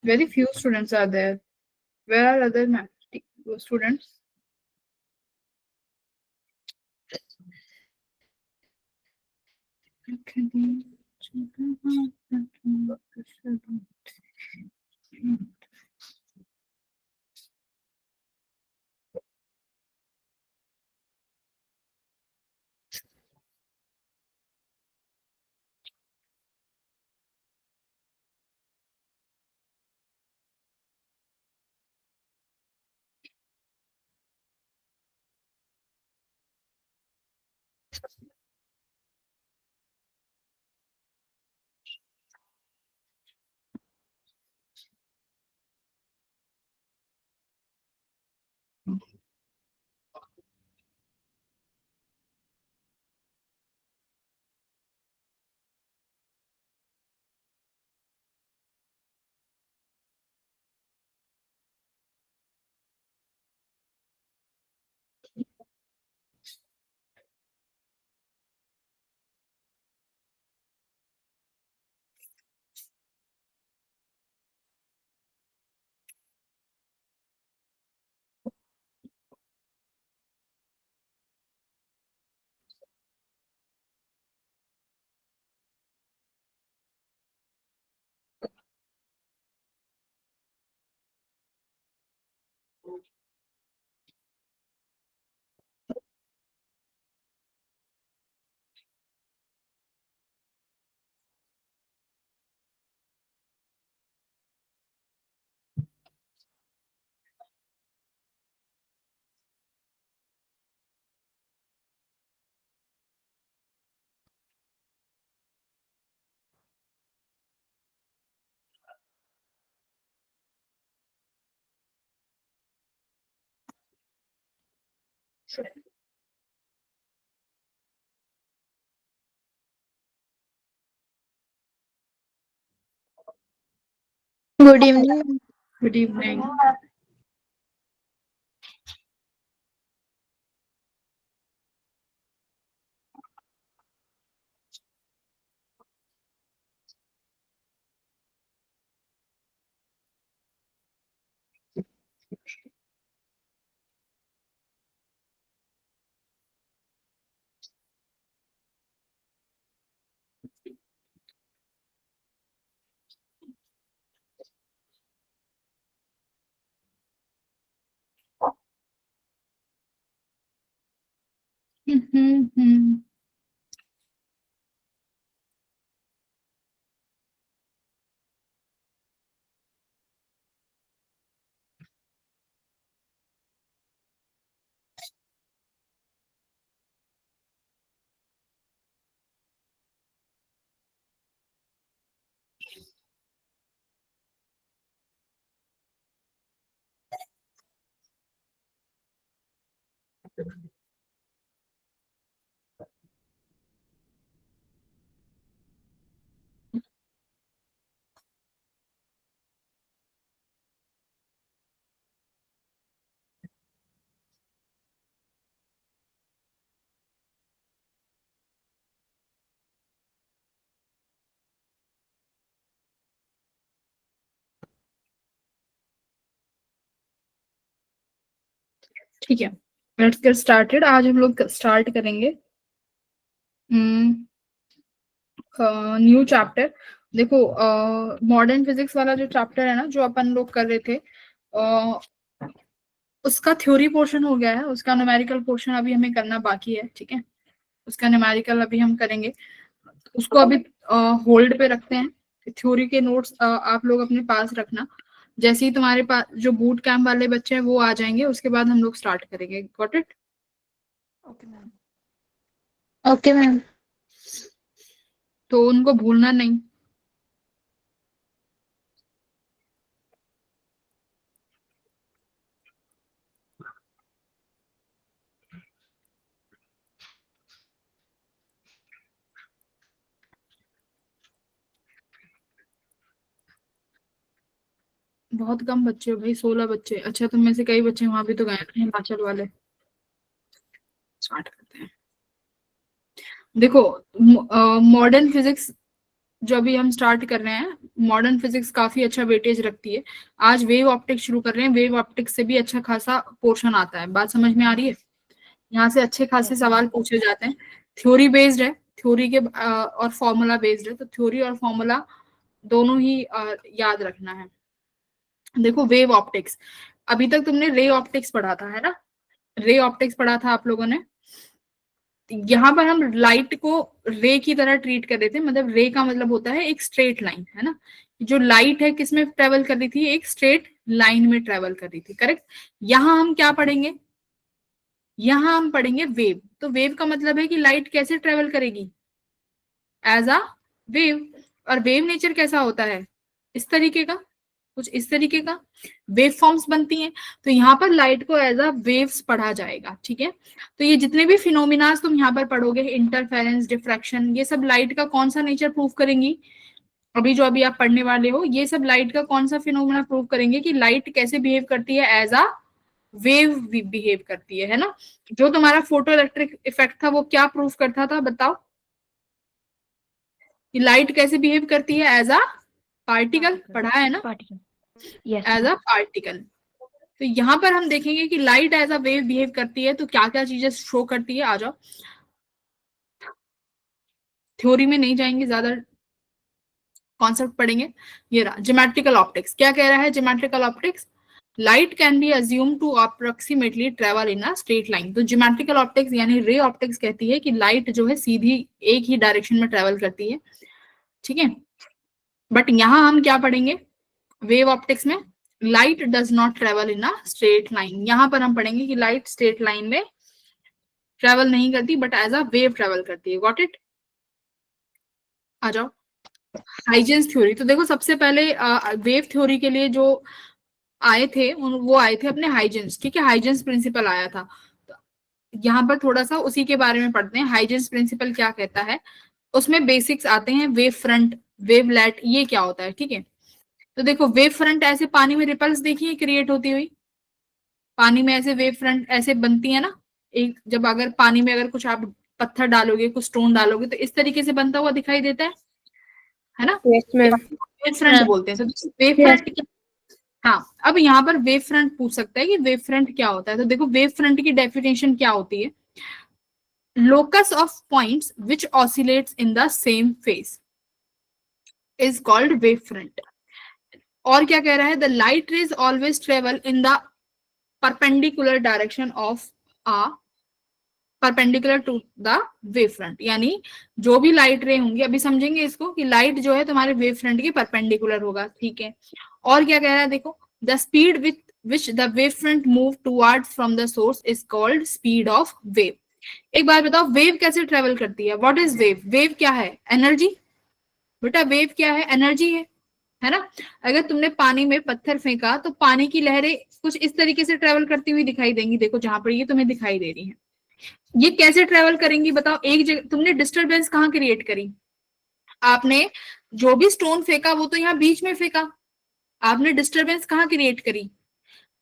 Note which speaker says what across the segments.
Speaker 1: Very few students are there. Where are other students?
Speaker 2: Good evening.
Speaker 1: Good evening. ठीक है, let's get started. आज हम लोग start करेंगे न्यू चैप्टर। देखो, मॉडर्न फिजिक्स वाला जो चैप्टर है ना, जो अपन लोग कर रहे थे, उसका थ्योरी पोर्शन हो गया है, उसका न्यूमेरिकल पोर्शन अभी हमें करना बाकी है। ठीक है, उसका न्यूमेरिकल अभी हम करेंगे, उसको अभी होल्ड पे रखते हैं। थ्योरी के नोट्स आप लोग अपने पास रखना। जैसे ही तुम्हारे पास जो बूट कैंप वाले बच्चे हैं वो आ जाएंगे, उसके बाद हम लोग स्टार्ट करेंगे। Got it?
Speaker 3: Okay ma'am.
Speaker 2: Okay ma'am.
Speaker 1: तो उनको भूलना नहीं। बहुत कम बच्चे हो भाई, 16 बच्चे। अच्छा, तुम में से कई बच्चे वहां भी तो गए हैं, हिमाचल वाले। स्टार्ट करते हैं। देखो, मॉडर्न फिजिक्स जो अभी हम स्टार्ट कर रहे हैं, मॉडर्न फिजिक्स काफी अच्छा वेटेज रखती है। आज वेव ऑप्टिक्स शुरू कर रहे हैं, वेव ऑप्टिक्स से भी अच्छा खासा पोर्शन आता है। बात समझ में आ रही है? यहाँ से अच्छे खासे सवाल पूछे जाते हैं। थ्योरी बेस्ड है, थ्योरी के और फॉर्मूला बेस्ड है, तो थ्योरी और फॉर्मूला दोनों ही याद रखना है। देखो वेव ऑप्टिक्स, अभी तक तुमने रे ऑप्टिक्स पढ़ा था, है ना? रे ऑप्टिक्स पढ़ा था आप लोगों ने। यहाँ पर हम लाइट को रे की तरह ट्रीट कर रहे थे, मतलब रे का मतलब होता है एक स्ट्रेट लाइन, है ना? जो लाइट है किसमें ट्रेवल कर रही थी? एक स्ट्रेट लाइन में ट्रेवल कर रही थी, करेक्ट। यहाँ हम क्या पढ़ेंगे? यहाँ हम पढ़ेंगे वेव। तो वेव का मतलब है कि लाइट कैसे ट्रेवल करेगी? As a wave. और वेव नेचर कैसा होता है? इस तरीके का, कुछ इस तरीके का वेव फॉर्म्स बनती हैं। तो यहाँ पर लाइट को एज अ वेव्स पढ़ा जाएगा, ठीक है। तो ये जितने भी फिनोमिनास तुम यहाँ पर पढ़ोगे, इंटरफेरेंस, डिफ्रैक्शन, ये सब लाइट का कौन सा नेचर प्रूव करेंगी? अभी आप पढ़ने वाले हो, ये सब लाइट का कौन सा फिनोमिना प्रूव करेंगे कि लाइट कैसे बिहेव करती है? एज अ वेव बिहेव करती है ना? जो तुम्हारा फोटो इलेक्ट्रिक इफेक्ट था वो क्या प्रूव करता था, बताओ? कि लाइट कैसे बिहेव करती है? एज अ पार्टिकल, पढ़ा है ना?
Speaker 3: Particle. Yes.
Speaker 1: As a particle. तो यहाँ पर हम देखेंगे कि light as a wave behave करती है, तो क्या क्या चीजें शो करती है। आ जाओ, थ्योरी में नहीं जाएंगे, ज्यादा कॉन्सेप्ट पढ़ेंगे। ये रहा ज्योमेट्रिकल ऑप्टिक्स। क्या कह रहा है geometrical optics? Light can be assume to approximately travel in a straight line. तो ज्योमेट्रिकल ऑप्टिक्स यानी रे ऑप्टिक्स कहती है कि लाइट जो है सीधी एक ही डायरेक्शन में ट्रेवल करती है, ठीक है। बट यहाँ हम क्या पढ़ेंगे वेव ऑप्टिक्स में? Light does not travel in a straight line. यहाँ पर हम पढ़ेंगे कि लाइट स्ट्रेट लाइन में ट्रेवल नहीं करती, but as a wave travel करती है। Got it? आ जाओ, हाइजेंस थ्योरी। तो देखो सबसे पहले वेव थ्योरी के लिए जो आए थे वो आए थे अपने हाइजेंस, ठीक है। हाइजेंस प्रिंसिपल आया था। तो यहाँ पर थोड़ा सा उसी के बारे में पढ़ते हैं। हाइजेंस प्रिंसिपल क्या कहता है, उसमें बेसिक्स आते हैं। वेव फ्रंट, वेवलेट, ये क्या होता है, ठीक है। तो देखो वेव फ्रंट ऐसे पानी में रिपल्स देखिए क्रिएट होती हुई, पानी में ऐसे वेव फ्रंट ऐसे बनती है ना। एक जब अगर पानी में अगर कुछ आप पत्थर डालोगे, कुछ स्टोन डालोगे, तो इस तरीके से बनता हुआ दिखाई देता है ना?
Speaker 2: Yes, ma'am.
Speaker 1: वेव फ्रंट बोलते हैं। तो वेव
Speaker 2: Yes.
Speaker 1: फ्रंट, हाँ। अब यहाँ पर वेव फ्रंट पूछ सकता है कि वेव फ्रंट क्या होता है। तो देखो वेव फ्रंट की डेफिनेशन क्या होती है? Locus of points which oscillates in the same phase is called wave front. और क्या कह रहा है? The light rays always travel in the perpendicular direction of uh perpendicular to the wave front. यानी जो भी लाइट रे होंगी, अभी समझेंगे इसको, कि लाइट जो है तुम्हारे वेव फ्रंट के परपेंडिकुलर होगा, ठीक है। और क्या कह रहा है देखो, the speed with which the wave front move towards from the source is called speed of wave. एक बार बताओ वेव कैसे ट्रेवल करती है? What is wave? वेव क्या है? एनर्जी। बेटा वेव क्या है? एनर्जी है ना? अगर तुमने पानी में पत्थर फेंका तो पानी की लहरें कुछ इस तरीके से ट्रेवल करती हुई दिखाई देंगी। देखो जहां पर ये तुम्हें दिखाई दे रही है, ये कैसे ट्रेवल करेंगी बताओ? एक जगह तुमने डिस्टरबेंस कहाँ क्रिएट करी? आपने जो भी स्टोन फेंका वो तो यहाँ बीच में फेंका, आपने डिस्टरबेंस कहाँ क्रिएट करी?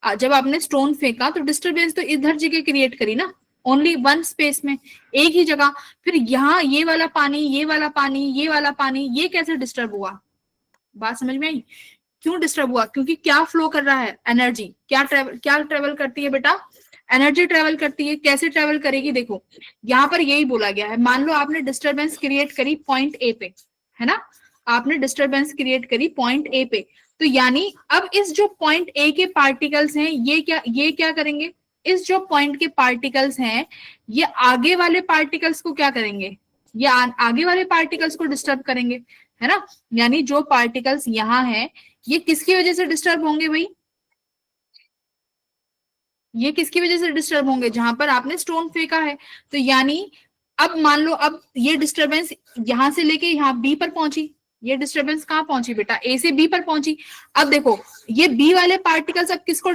Speaker 1: जब आपने स्टोन फेंका तो डिस्टरबेंस तो इधर जगह क्रिएट करी ना, ओनली वन स्पेस में, एक ही जगह। फिर यहाँ ये वाला पानी, ये वाला पानी, ये वाला पानी, ये कैसे डिस्टर्ब हुआ? बात समझ में आई? क्यों डिस्टर्ब हुआ? क्योंकि क्या फ्लो कर रहा है? एनर्जी। क्या ट्रेवल करती है बेटा? एनर्जी ट्रेवल करती है। कैसे ट्रेवल करेगी? देखो यहाँ पर यही बोला गया है। मान लो आपने डिस्टरबेंस क्रिएट करी पॉइंट ए पे, है ना? आपने डिस्टरबेंस क्रिएट करी पॉइंट ए पे, तो यानी अब इस जो पॉइंट ए के पार्टिकल्स हैं ये क्या करेंगे? इस जो पॉइंट के पार्टिकल्स हैं ये आगे वाले पार्टिकल्स को क्या करेंगे? ये आगे वाले पार्टिकल्स को डिस्टर्ब करेंगे, है ना? यानी जो पार्टिकल्स यहाँ हैं ये किसकी वजह से डिस्टर्ब होंगे भाई? ये किसकी वजह से डिस्टर्ब होंगे? जहां पर आपने स्टोन फेंका है। तो यानी अब मान लो अब ये डिस्टरबेंस यहां से लेके यहाँ बी पर पहुंची, ये डिस्टरबेंस कहाँ पहुंची बेटा? ए से बी पर पहुंची। अब देखो ये बी वाले पार्टिकल्स अब किसको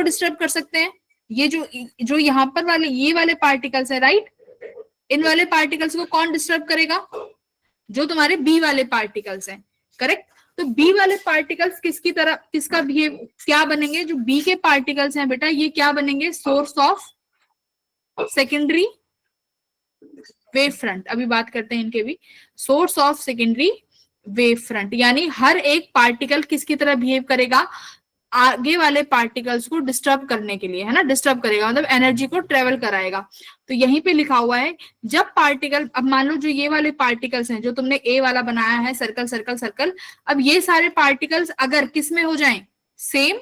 Speaker 1: डिस्टर्ब कर सकते हैं? ये जो यहाँ पर वाले ये वाले पार्टिकल्स है, राइट? इन वाले पार्टिकल्स को कौन डिस्टर्ब करेगा? जो तुम्हारे बी वाले पार्टिकल्स हैं, करेक्ट। तो बी वाले पार्टिकल्स किसका बिहेव क्या बनेंगे? जो बी के पार्टिकल्स हैं बेटा ये क्या बनेंगे? Source of secondary wave front, अभी बात करते हैं इनके भी। Source of secondary wave front, यानी हर एक पार्टिकल किसकी तरह बिहेव करेगा, आगे वाले पार्टिकल्स को डिस्टर्ब करने के लिए, है ना, डिस्टर्ब करेगा मतलब एनर्जी को ट्रेवल कराएगा। तो यहीं पे लिखा हुआ है जब पार्टिकल, अब मान लो जो ये वाले पार्टिकल्स हैं जो तुमने ए वाला बनाया है सर्कल सर्कल सर्कल, अब ये सारे पार्टिकल्स अगर किस में हो जाएं, सेम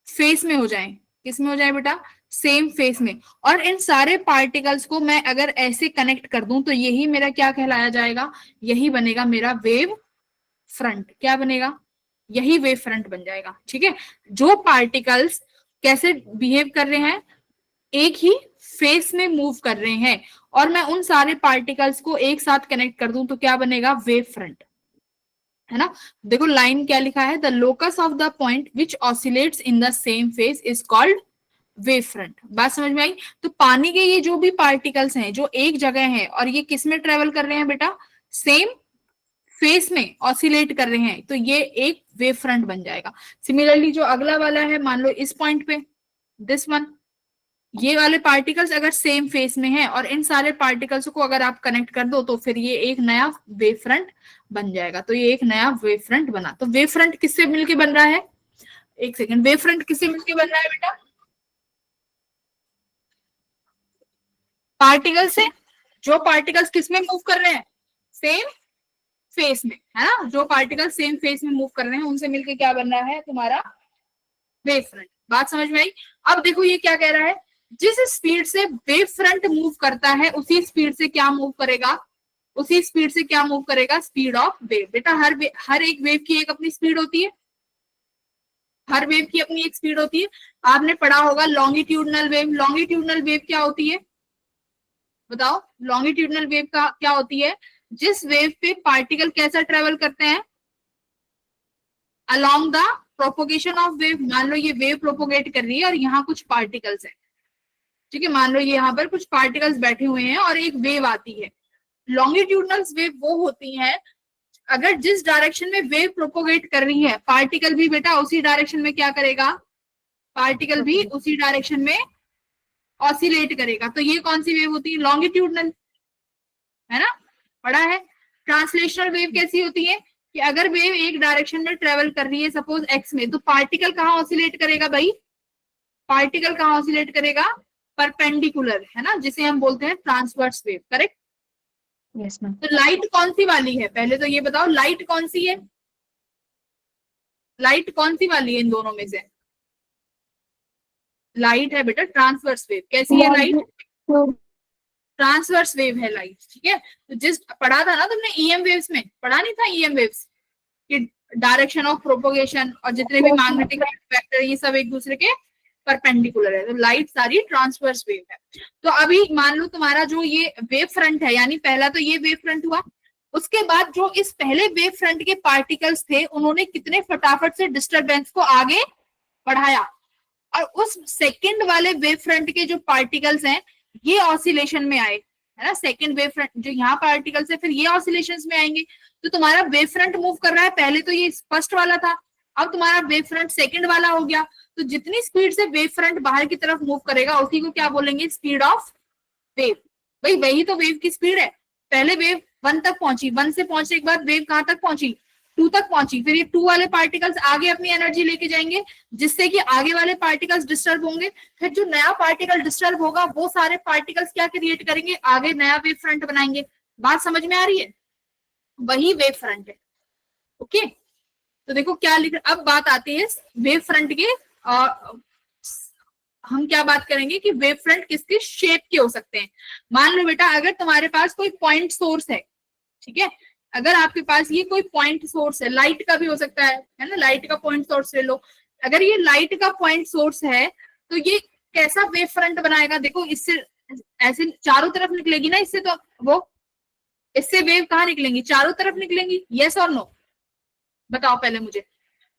Speaker 1: फेस में हो जाएं, किस में हो जाए बेटा, सेम फेस में, और इन सारे पार्टिकल्स को मैं अगर ऐसे कनेक्ट कर दूं तो यही मेरा क्या कहलाया जाएगा, यही बनेगा मेरा वेव फ्रंट। क्या बनेगा, यही वेव फ्रंट बन जाएगा। ठीक है, जो पार्टिकल्स कैसे बिहेव कर रहे हैं, एक ही फेस में मूव कर रहे हैं, और मैं उन सारे पार्टिकल्स को एक साथ कनेक्ट कर दूं तो क्या बनेगा, वेव फ्रंट, है ना। देखो लाइन क्या लिखा है, the locus of the point which oscillates in the same face is called wave front. बात समझ में आई। तो पानी के ये जो भी पार्टिकल्स हैं जो एक जगह हैं और ये किस में ट्रेवल कर रहे हैं बेटा, सेम फेस में ऑसिलेट कर रहे हैं, तो ये एक वेव फ्रंट बन जाएगा। सिमिलरली जो अगला वाला है, मान लो इस पॉइंट पे दिस वन, ये वाले पार्टिकल्स अगर सेम फेस में है और इन सारे पार्टिकल्स को अगर आप कनेक्ट कर दो तो फिर ये एक नया वेव फ्रंट बन जाएगा। तो ये एक नया वेव फ्रंट बना। तो वेव फ्रंट किससे मिलके बन रहा है, एक सेकेंड, वेव फ्रंट किससे मिलके बन रहा है बेटा, पार्टिकल से। जो पार्टिकल्स किस में मूव कर रहे हैं, सेम फेस में, है ना, जो पार्टिकल सेम फेस में मूव कर रहे हैं उनसे मिलके क्या बन रहा है तुम्हारा वेव फ्रंट। बात समझ में आई। अब देखो ये क्या कह रहा है, जिस स्पीड से वेव फ्रंट मूव करता है उसी स्पीड से क्या मूव करेगा, उसी स्पीड से क्या मूव करेगा, स्पीड ऑफ वेव। बेटा हर एक वेव की एक अपनी स्पीड होती है, हर वेव की अपनी एक स्पीड होती है। आपने पढ़ा होगा लॉन्गिट्यूडनल वेव। लॉन्गिट्यूडनल वेव क्या होती है बताओ, लॉन्गिट्यूडनल वेव का क्या होती है, जिस वेव पे पार्टिकल कैसा ट्रेवल करते हैं, along the propagation of wave. मान लो ये वेव प्रोपोगेट कर रही है और यहाँ कुछ पार्टिकल्स है, ठीक है, मान लो ये यहाँ पर कुछ पार्टिकल्स बैठे हुए हैं और एक वेव आती है। लॉन्गिट्यूडनल वेव वो होती है अगर जिस डायरेक्शन में वेव प्रोपोगेट कर रही है पार्टिकल भी बेटा उसी डायरेक्शन में क्या करेगा, पार्टिकल भी उसी डायरेक्शन में ऑसिलेट करेगा। तो ये कौन सी वेव होती है, लॉन्गिट्यूडनल, है ना, पढ़ा है। ट्रांसलेशनल वेव कैसी होती है कि अगर वेव एक डायरेक्शन में ट्रेवल कर रही है सपोज एक्स में, तो पार्टिकल कहाँ ऑसिलेट करेगा भाई, पार्टिकल कहाँ ऑसिलेट करेगा, परपेंडिकुलर, है ना, जिसे हम बोलते हैं transverse wave. Correct,
Speaker 2: yes ma'am.
Speaker 1: तो लाइट कौन सी वाली है, पहले तो ये बताओ लाइट कौन सी है, लाइट कौन सी वाली है इन दोनों में से, लाइट है बेटा ट्रांसवर्स वेव। कैसी है लाइट, ट्रांसवर्स वेव है लाइट। ठीक है, तो जिस पढ़ा था ना तुमने ईएम वेव्स में, पढ़ा नहीं था ईएम वेव्स कि डायरेक्शन ऑफ प्रोपोगेशन और जितने भी मैग्नेटिक वेक्टर ये सब एक दूसरे के परपेंडिकुलर है, तो लाइट सारी ट्रांसवर्स वेव है। तो अभी मान लो तुम्हारा जो ये वेव फ्रंट है, यानी पहला तो ये वेव फ्रंट हुआ, उसके बाद जो इस पहले वेव फ्रंट के पार्टिकल्स थे उन्होंने कितने फटाफट से डिस्टरबेंस को आगे बढ़ाया, और उस सेकंड वाले वेव फ्रंट के जो पार्टिकल्स हैं ये ऑसिलेशन में आए, है ना, सेकंड वेव फ्रंट जो यहाँ पार्टिकल्स है फिर ये ऑसिलेशंस में आएंगे। तो तुम्हारा वेव फ्रंट मूव कर रहा है, पहले तो ये फर्स्ट वाला था, अब तुम्हारा वेव फ्रंट सेकंड वाला हो गया। तो जितनी स्पीड से वेव फ्रंट बाहर की तरफ मूव करेगा उसी को क्या बोलेंगे, स्पीड ऑफ वेव। भाई वही तो वेव की स्पीड है, पहले वेव 1 तक पहुंची, 1 से पहुंचने के बाद वेव कहां तक पहुंची, 2 तक पहुंची, फिर ये 2 वाले पार्टिकल्स आगे अपनी एनर्जी लेके जाएंगे जिससे कि आगे वाले पार्टिकल्स डिस्टर्ब होंगे, फिर जो नया पार्टिकल डिस्टर्ब होगा वो सारे पार्टिकल्स क्या क्रिएट करेंगे, आगे नया वेव फ्रंट बनाएंगे। बात समझ में आ रही है, वही वेव फ्रंट है। ओके, तो देखो क्या लिख, अब बात आती है वेव फ्रंट के, हम क्या बात करेंगे कि वेव फ्रंट किसके शेप के हो सकते हैं। मान लो बेटा अगर तुम्हारे पास कोई पॉइंट सोर्स है, ठीक है, अगर आपके पास ये कोई पॉइंट सोर्स है, लाइट का भी हो सकता है ना, लाइट का पॉइंट सोर्स ले लो। अगर ये लाइट का पॉइंट सोर्स है तो ये कैसा वेव फ्रंट बनाएगा, देखो इससे ऐसे चारों तरफ निकलेगी ना, इससे तो वो इससे वेव कहाँ निकलेंगी, चारों तरफ निकलेंगी, यस और नो बताओ पहले मुझे।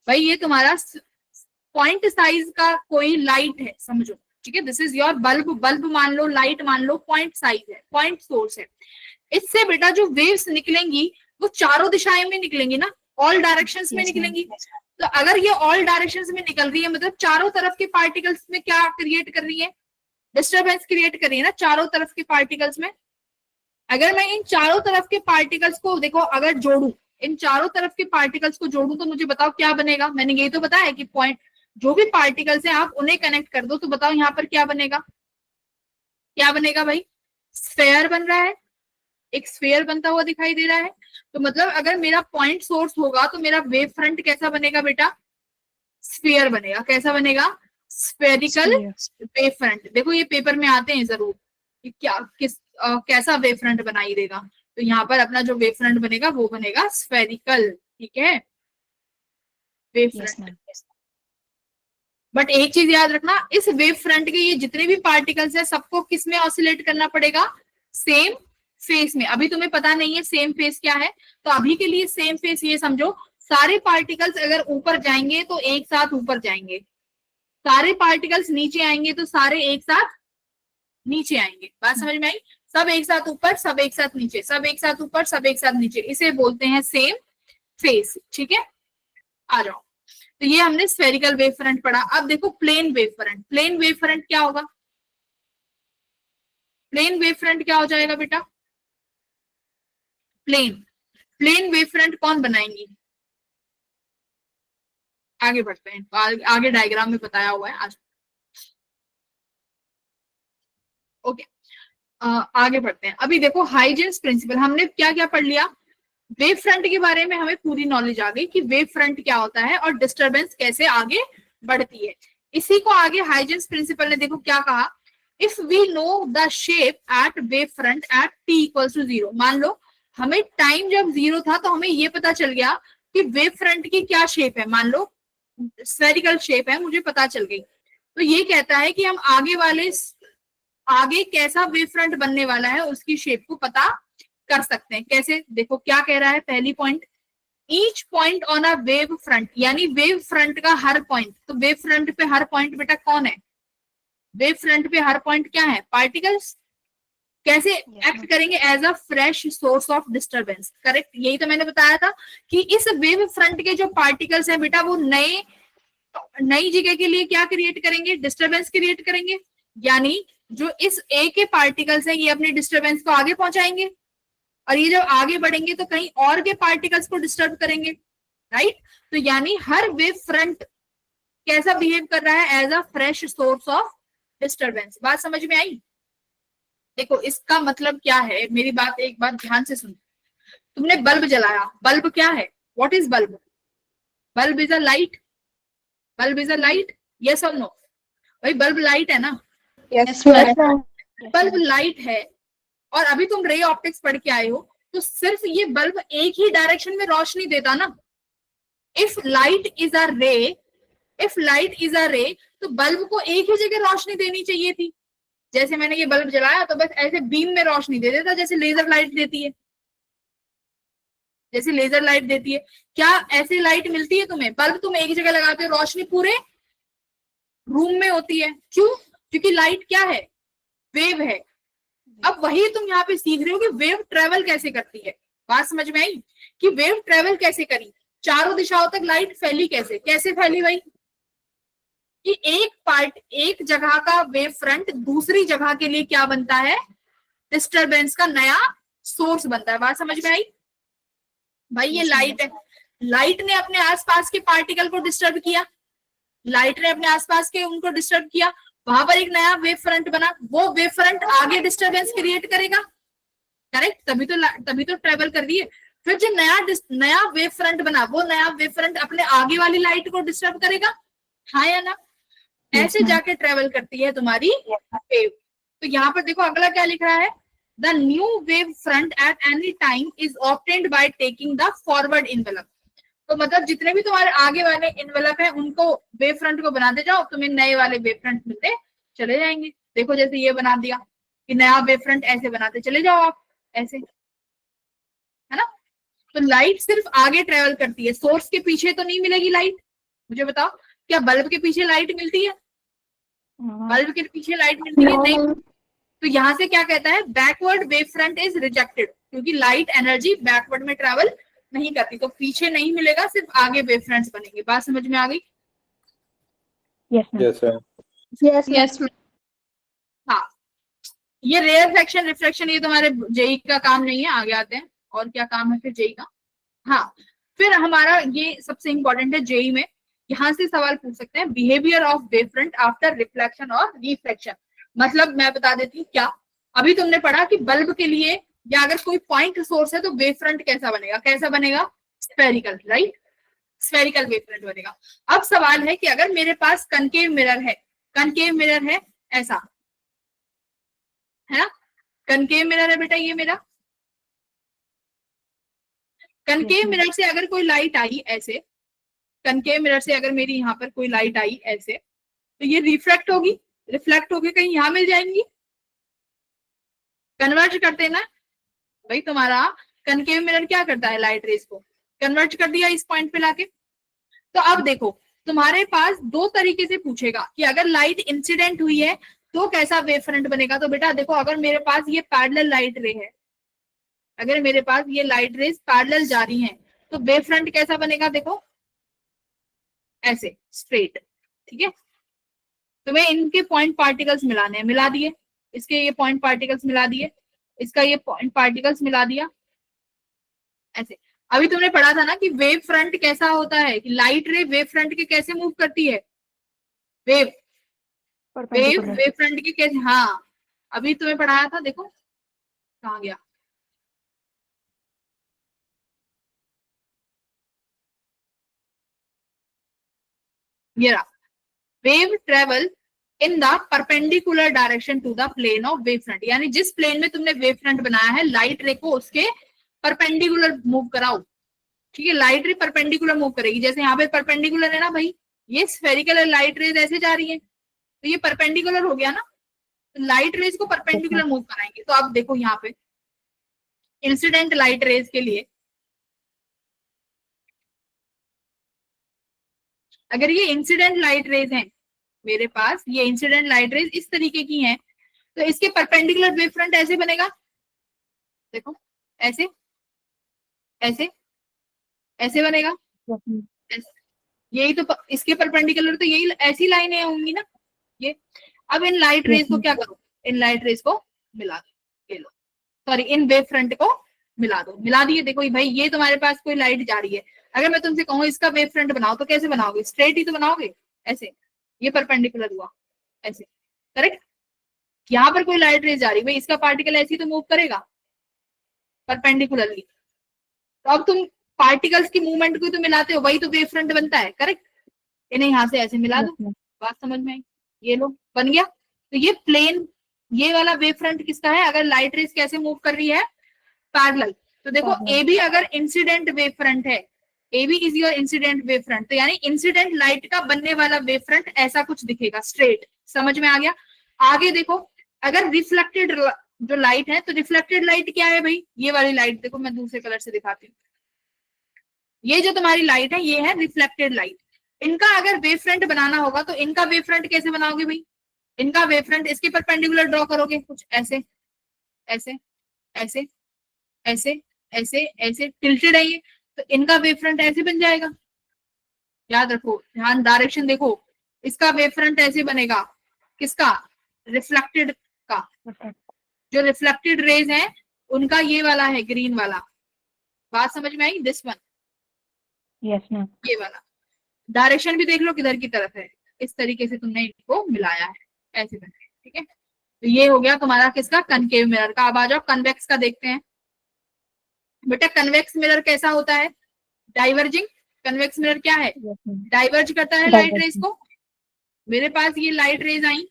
Speaker 1: भाई ये तुम्हारा पॉइंट साइज का कोई लाइट है समझो, ठीक है, this is your bulb, bulb मान लो, लाइट मान लो, पॉइंट साइज है, पॉइंट सोर्स है। इससे बेटा जो वेव्स निकलेंगी वो चारों दिशाएं में निकलेंगी ना, ऑल डायरेक्शंस में निकलेंगी। तो अगर ये ऑल डायरेक्शंस में निकल रही है मतलब चारों तरफ के पार्टिकल्स में क्या क्रिएट कर रही है, डिस्टरबेंस क्रिएट कर रही है ना चारों तरफ के पार्टिकल्स में। अगर मैं इन चारों तरफ के पार्टिकल्स को देखो अगर जोड़ू, इन चारों तरफ के पार्टिकल्स को जोड़ू तो मुझे बताओ क्या बनेगा। मैंने यही तो बताया कि पॉइंट जो भी पार्टिकल्स हैं आप उन्हें कनेक्ट कर दो तो बताओ यहाँ पर क्या बनेगा, क्या बनेगा भाई, स्फेयर बन रहा है, एक स्फेयर बनता हुआ दिखाई दे रहा है। तो मतलब अगर मेरा पॉइंट सोर्स होगा तो मेरा वेव फ्रंट कैसा बनेगा बेटा, स्फीयर बनेगा। कैसा बनेगा, स्फेरिकल वेव फ्रंट। देखो ये पेपर में आते हैं जरूर कि क्या कैसा वेव फ्रंट बनाई देगा। तो यहाँ पर अपना जो वेव फ्रंट बनेगा वो बनेगा स्फेरिकल, ठीक है, वेव फ्रंट। बट एक चीज याद रखना, इस वेव फ्रंट के ये जितने भी पार्टिकल्स है सबको किस में ऑसिलेट करना पड़ेगा, सेम फेस में। अभी तुम्हें पता नहीं है सेम फेस क्या है, तो अभी के लिए सेम फेस ये समझो, सारे पार्टिकल्स अगर ऊपर जाएंगे तो एक साथ ऊपर जाएंगे, सारे पार्टिकल्स नीचे आएंगे तो सारे एक साथ नीचे आएंगे। बात समझ में आई, सब एक साथ ऊपर सब एक साथ नीचे, सब एक साथ ऊपर सब एक साथ नीचे, इसे बोलते हैं सेम फेस, ठीक है। आ जाओ, तो ये हमने स्फेरिकल वेव फ्रंट पढ़ा। अब देखो plane wave front, plane wave front क्या होगा, प्लेन वेव फ्रंट क्या हो जाएगा बेटा, प्लेन, प्लेन वेव फ्रंट कौन बनाएंगी, आगे बढ़ते हैं, आगे डायग्राम में बताया हुआ है आज। ओके, आगे बढ़ते हैं। अभी देखो हाइजेंस प्रिंसिपल, हमने क्या क्या पढ़ लिया, वेव फ्रंट के बारे में हमें पूरी नॉलेज आ गई कि वेव फ्रंट क्या होता है और डिस्टरबेंस कैसे आगे बढ़ती है। इसी को आगे हाइजेंस प्रिंसिपल ने देखो क्या कहा, if we know the shape at wave front at t equals to 0। मान लो हमें टाइम जब 0 था तो हमें ये पता चल गया कि वेव फ्रंट की क्या शेप है, मान लो स्फेरिकल शेप है, मुझे पता चल गई। तो ये कहता है कि हम आगे कैसा वेव फ्रंट बनने वाला है उसकी शेप को पता कर सकते हैं। कैसे, देखो क्या कह रहा है, पहली point, each point on a wave front, यानी वेव फ्रंट का हर पॉइंट। तो वेव फ्रंट पे हर पॉइंट बेटा कौन है, वेव फ्रंट पे हर पॉइंट क्या है, पार्टिकल्स। कैसे एक्ट करेंगे, as a fresh source of disturbance. Correct, यही तो मैंने बताया था कि इस वेव फ्रंट के जो पार्टिकल्स हैं बेटा वो नई जगह के लिए क्या क्रिएट करेंगे, डिस्टरबेंस क्रिएट करेंगे। यानी जो इस ए के पार्टिकल्स हैं ये अपने डिस्टरबेंस को आगे पहुंचाएंगे और ये जब आगे बढ़ेंगे तो कहीं और के पार्टिकल्स को डिस्टर्ब करेंगे, राइट। तो यानी हर वेव फ्रंट कैसा बिहेव कर रहा है, as a fresh source of disturbance. बात समझ में आई। देखो इसका मतलब क्या है, मेरी बात एक बात ध्यान से सुनो। तुमने बल्ब जलाया, बल्ब क्या है, what is bulb, bulb is a light, bulb is a light, yes और नो, भाई बल्ब लाइट है ना,
Speaker 2: Yes,
Speaker 1: बल्ब लाइट है। और अभी तुम रे ऑप्टिक्स पढ़ के आए हो, तो सिर्फ ये बल्ब एक ही डायरेक्शन में रोशनी देता ना। इफ लाइट इज अ रे, इफ लाइट इज अ रे, तो बल्ब को एक ही जगह रोशनी देनी चाहिए थी। जैसे मैंने ये बल्ब जलाया तो बस ऐसे बीम में रोशनी दे देता, जैसे लेजर लाइट देती है, जैसे लेजर लाइट देती है। क्या ऐसी लाइट मिलती है तुम्हें, बल्ब तुम एक जगह लगाते हो, रोशनी पूरे रूम में होती है, क्यों, क्योंकि लाइट क्या है, वेव है। अब वही तुम यहाँ पे सीख रहे हो कि वेव ट्रेवल कैसे करती है। बात समझ में आई कि वेव ट्रेवल कैसे करी, चारों दिशाओं तक लाइट फैली कैसे, कैसे फैली भाई, कि एक जगह का वेव फ्रंट दूसरी जगह के लिए क्या बनता है, डिस्टरबेंस का नया सोर्स बनता है। बात समझ में आई भाई। ये लाइट है, लाइट ने अपने आसपास के पार्टिकल को डिस्टर्ब किया, लाइट ने अपने आसपास के उनको डिस्टर्ब किया, वहां पर एक नया वेव फ्रंट बना, वो वेव फ्रंट आगे डिस्टरबेंस क्रिएट करेगा, करेक्ट, तभी तो ट्रेवल कर रही है। फिर जो नया वेव फ्रंट बना, वो नया वेव फ्रंट अपने आगे वाली लाइट को डिस्टर्ब करेगा, हाँ या ना, ऐसे जाके ट्रेवल करती है तुम्हारी वेव। तो यहाँ पर देखो अगला क्या लिख रहा है, the new wave front at any time is obtained by taking the forward envelope. तो मतलब जितने भी तुम्हारे आगे वाले इनवेलप है उनको वेव फ्रंट को बनाते जाओ, तुम्हें नए वाले वेव फ्रंट मिलते चले जाएंगे। देखो जैसे ये बना दिया कि नया वेव फ्रंट, ऐसे बनाते चले जाओ आप, ऐसे, है ना। तो लाइट सिर्फ आगे ट्रेवल करती है, सोर्स के पीछे तो नहीं मिलेगी लाइट। मुझे बताओ क्या बल्ब के पीछे लाइट मिलती है, बल्ब के पीछे लाइट मिलती है नहीं। तो यहाँ से क्या कहता है, backward wave front is rejected, क्योंकि लाइट एनर्जी बैकवर्ड में ट्रेवल नहीं करती, तो पीछे नहीं मिलेगा, सिर्फ आगे वेव फ्रंट्स बनेंगे। बात समझ में आ गई।
Speaker 2: Yes, ma'am.
Speaker 4: Yes, sir.
Speaker 2: Yes,
Speaker 1: हाँ, ये रेयर फ्रैक्शन रिफ्रैक्शन ये तुम्हारे जेई का काम नहीं है, आगे आते हैं। और क्या काम है फिर जेई का? हाँ, फिर हमारा ये सबसे इंपॉर्टेंट है जेई में, यहां से सवाल पूछ सकते हैं behaviour of wave front after reflection और रिफ्रैक्शन। मतलब मैं बता देती हूँ क्या, अभी तुमने पढ़ा कि बल्ब के लिए या अगर कोई पॉइंट सोर्स है तो वेव फ्रंट कैसा बनेगा, कैसा बनेगा? Spherical, right? Spherical wave front बनेगा। अब सवाल है कि अगर मेरे पास कनकेव मिरर है, कनकेव मिरर है ऐसा, है ना? कनकेव मिरर है बेटा ये मेरा। कनकेव मिरर से अगर कोई लाइट आई ऐसे, कनकेव मिरर से अगर मेरी यहाँ पर कोई लाइट आई ऐसे, तो ये रिफ्लेक्ट होगी, रिफ्लेक्ट होके कहीं यहाँ मिल जाएंगी, कन्वर्ज करते ना भाई। तुम्हारा कनकेव मिरर क्या करता है, लाइट रेज को कन्वर्ट कर दिया इस पॉइंट पे लाके। तो अब देखो तुम्हारे पास दो तरीके से पूछेगा कि अगर लाइट इंसिडेंट हुई है तो कैसा वेव फ्रंट बनेगा। तो बेटा देखो, अगर मेरे पास ये पैरेलल लाइट रे है, अगर मेरे पास ये लाइट रेज पैरेलल जा रही हैं, तो वेव फ्रंट कैसा बनेगा? देखो ऐसे स्ट्रेट, ठीक है। तुम्हें इनके पॉइंट पार्टिकल्स मिलाने हैं, मिला दिए, इसके ये पॉइंट पार्टिकल्स मिला दिए, इसका ये पॉइंट पार्टिकल्स मिला दिया ऐसे। अभी तुमने पढ़ा था ना कि वेव फ्रंट कैसा होता है, कि लाइट रे वेव फ्रंट के कैसे मूव करती है, wave wave
Speaker 2: Perpendicular.
Speaker 1: Wave front के कैसे, हाँ अभी तुम्हें पढ़ाया था, देखो कहाँ गया। ये रहा, wave travel in the perpendicular direction to the plane of wave front, यानी जिस प्लेन में तुमने वेव फ्रंट बनाया है लाइट रे को उसके परपेंडिकुलर मूव कराओ, ठीक है। लाइट रे परपेंडिकुलर मूव करेगी, जैसे यहाँ पे परपेंडिकुलर है ना भाई, ये स्फेरिकल लाइट रेज ऐसे जा रही है, तो ये परपेंडिकुलर हो गया ना, तो लाइट रेज को परपेंडिकुलर मूव कराएंगे। तो अब देखो यहाँ पे इंसिडेंट लाइट रेज के लिए, अगर ये इंसिडेंट लाइट रेज हैं मेरे पास, ये इंसिडेंट लाइट रेज इस तरीके की हैं, तो इसके परपेंडिकुलर वेव फ्रंट ऐसे बनेगा, देखो ऐसे, ऐसे, ऐसे बनेगा,
Speaker 2: Yes, ma'am.
Speaker 1: ऐसे। यही तो इसके परपेंडिकुलर तो यही ऐसी लाइनें होंगी ना ये। अब इन लाइट
Speaker 2: Yes,
Speaker 1: रेज को
Speaker 2: ma'am.
Speaker 1: क्या करो, इन लाइट रेज को मिला दो, ये लो, सॉरी इन वेव फ्रंट को मिला दो, मिला दिए। देखो भाई ये तुम्हारे पास कोई लाइट जा रही है, अगर मैं तुमसे कहूँ इसका वेव फ्रंट बनाओ तो कैसे बनाओगे? स्ट्रेट ही तो बनाओगे, ऐसे, ये परपेंडिकुलर हुआ ऐसे, करेक्ट। यहाँ पर कोई लाइट रेज जा रही है भाई, इसका पार्टिकल ऐसे ही तो मूव करेगा परपेंडिकुलरली। तो अब तुम पार्टिकल्स की मूवमेंट को तो मिलाते हो, वही तो वेव फ्रंट बनता है, करेक्ट। इन्हें यहाँ से ऐसे मिला
Speaker 2: Yes,
Speaker 1: दो,
Speaker 2: ma'am.
Speaker 1: बात समझ में आई? ये लो बन गया। तो ये प्लेन, ये वाला वेव फ्रंट किसका है? अगर लाइट रेज कैसे मूव कर रही है, पैरेलल। तो देखो
Speaker 2: Parallel.
Speaker 1: ए भी अगर इंसिडेंट वेव फ्रंट है, A B is your incident wave front, तो यानी इंसिडेंट लाइट का बनने वाला वेव फ्रंट ऐसा कुछ दिखेगा, स्ट्रेट। समझ में आ गया? आगे देखो, अगर रिफ्लेक्टेड जो लाइट है, तो रिफ्लेक्टेड लाइट क्या है भाई? ये वाली लाइट देखो, मैं दूसरे कलर से दिखाती हूँ। ये जो तुम्हारी लाइट है ये है रिफ्लेक्टेड लाइट। इनका अगर वेव फ्रंट बनाना होगा तो इनका वेव फ्रंट कैसे बनाओगे भाई? इनका वेव फ्रंट इसके परपेंडिकुलर ड्रॉ करोगे, कुछ ऐसे, ऐसे, ऐसे, ऐसे, ऐसे, ऐसे टिल्टेड है ये, तो इनका वेव फ्रंट ऐसे बन जाएगा। याद रखो, ध्यान, डायरेक्शन देखो, इसका वेव फ्रंट ऐसे बनेगा, किसका? रिफ्लेक्टेड का।
Speaker 2: Okay.
Speaker 1: जो रिफ्लेक्टेड रेज है उनका ये वाला है, ग्रीन वाला। बात समझ में आई? This one,
Speaker 2: Yes, ma'am.
Speaker 1: ये वाला। डायरेक्शन भी देख लो किधर की तरफ है, इस तरीके से तुमने इनको मिलाया है, ऐसे करके, ठीक है। तो ये हो गया तुम्हारा किसका? कनकेव मिरर का। अब आ जाओ कन्वेक्स का देखते हैं। बेटा कन्वेक्स मिरर कैसा होता है? डाइवर्जिंग। कन्वेक्स मिरर क्या है?
Speaker 2: Yes, ma'am.
Speaker 1: डाइवर्ज करता है लाइट रेज
Speaker 2: Divergent.
Speaker 1: को। मेरे पास ये लाइट रेज आई,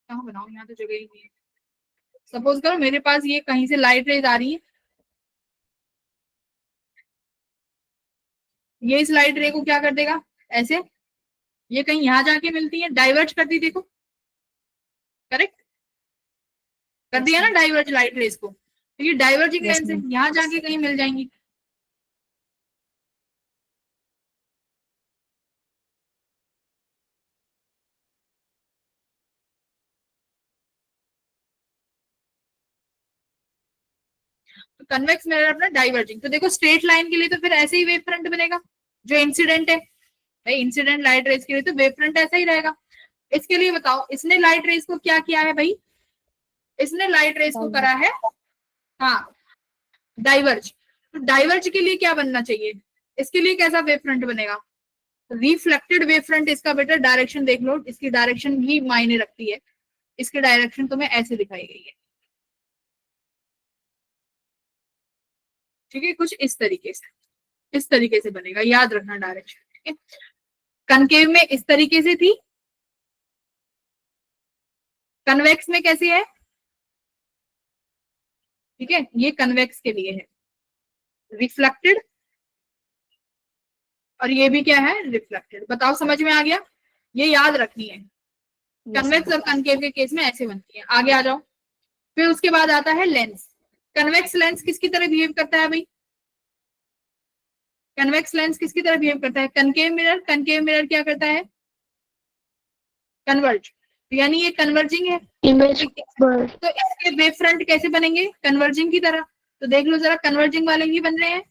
Speaker 1: कहाँ बनाऊं, यहाँ तो जगह ही नहीं है। सपोज करो मेरे पास ये कहीं से लाइट रेज आ रही है, ये इस लाइट रे को क्या कर देगा? ऐसे, ये कहीं यहाँ जाके मिलती है, डाइवर्ज कर दी, देखो, करेक्ट कर
Speaker 2: Yes,
Speaker 1: दिया ना
Speaker 2: ma'am.
Speaker 1: डाइवर्ज लाइट रेज को। तो ये डाइवर्जिंग
Speaker 2: Yes,
Speaker 1: लेंस है,
Speaker 2: ma'am.
Speaker 1: यहाँ जाके कहीं मिल जाएंगी। तो कन्वेक्स मिरर अपना डाइवर्जिंग। तो देखो स्ट्रेट लाइन के लिए तो फिर ऐसे ही वेव फ्रंट बनेगा जो इंसिडेंट है भाई, इंसिडेंट लाइट रेज के लिए तो वेव फ्रंट ऐसा ही रहेगा। इसके लिए बताओ इसने लाइट रेज को क्या किया है भाई, इसने लाइट रेज को करा है हाँ डाइवर्ज। तो डाइवर्ज के लिए क्या बनना चाहिए, इसके लिए कैसा वेव फ्रंट बनेगा, रिफ्लेक्टेड वेव फ्रंट। इसका बेटा डायरेक्शन देख लो, इसकी डायरेक्शन भी मायने रखती है। इसकी डायरेक्शन तुम्हें ऐसे दिखाई गई है, ठीक है, कुछ इस तरीके से बनेगा, याद रखना डायरेक्शन, ठीक है। कनकेव में इस तरीके से थी, कन्वेक्स में कैसी है, ठीक है, ये कन्वेक्स के लिए है रिफ्लेक्टेड, और ये भी क्या है रिफ्लेक्टेड। बताओ समझ में आ गया, ये याद रखनी है। कन्वेक्स और कनकेव के केस में ऐसे बनती है। आगे आ जाओ, फिर उसके बाद आता है लेंस। कन्वेक्स लेंस किसकी तरह बिहेव करता है भाई, कन्वेक्स लेंस किसकी तरह बिहेव करता है, कनकेव मिरर। कनकेव मिरर क्या करता है, कन्वर्ज, यानी ये कन्वर्जिंग है। तो इसके वेव फ्रंट कैसे बनेंगे, कन्वर्जिंग की तरह। तो देख लो जरा, कन्वर्जिंग वाले ही बन रहे हैं।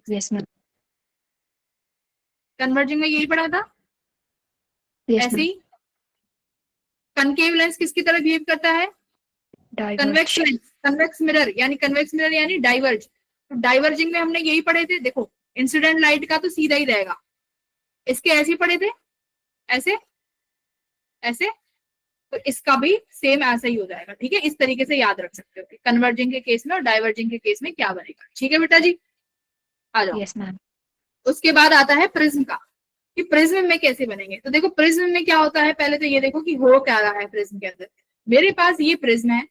Speaker 2: यस मैम,
Speaker 1: कन्वर्जिंग में यही पढ़ा था ऐसे ही। कनकेव लेंस किसकी तरह बिहेव करता है, कन्वेक्स लेंस, कन्वेक्स मिरर यानी कन्वेक्स मिरर यानी डाइवर्ज। तो डाइवर्जिंग में हमने यही पढ़े थे, देखो इंसिडेंट लाइट का तो सीधा ही रहेगा, इसके ऐसे ही पढ़े थे, ऐसे ऐसे, तो इसका भी सेम ऐसा ही हो जाएगा, ठीक है। इस तरीके से याद रख सकते हो कि कन्वर्जिंग के केस में और डाइवर्जिंग के केस में क्या बनेगा, ठीक है बेटा जी। आ जाओ।
Speaker 2: Yes ma'am.
Speaker 1: उसके बाद आता है प्रिज्म का, कि प्रिज्म में कैसे बनेंगे। तो देखो प्रिज्म में क्या होता है, पहले तो ये देखो कि हो क्या रहा है प्रिज्म के अंदर। मेरे पास ये प्रिज्म है,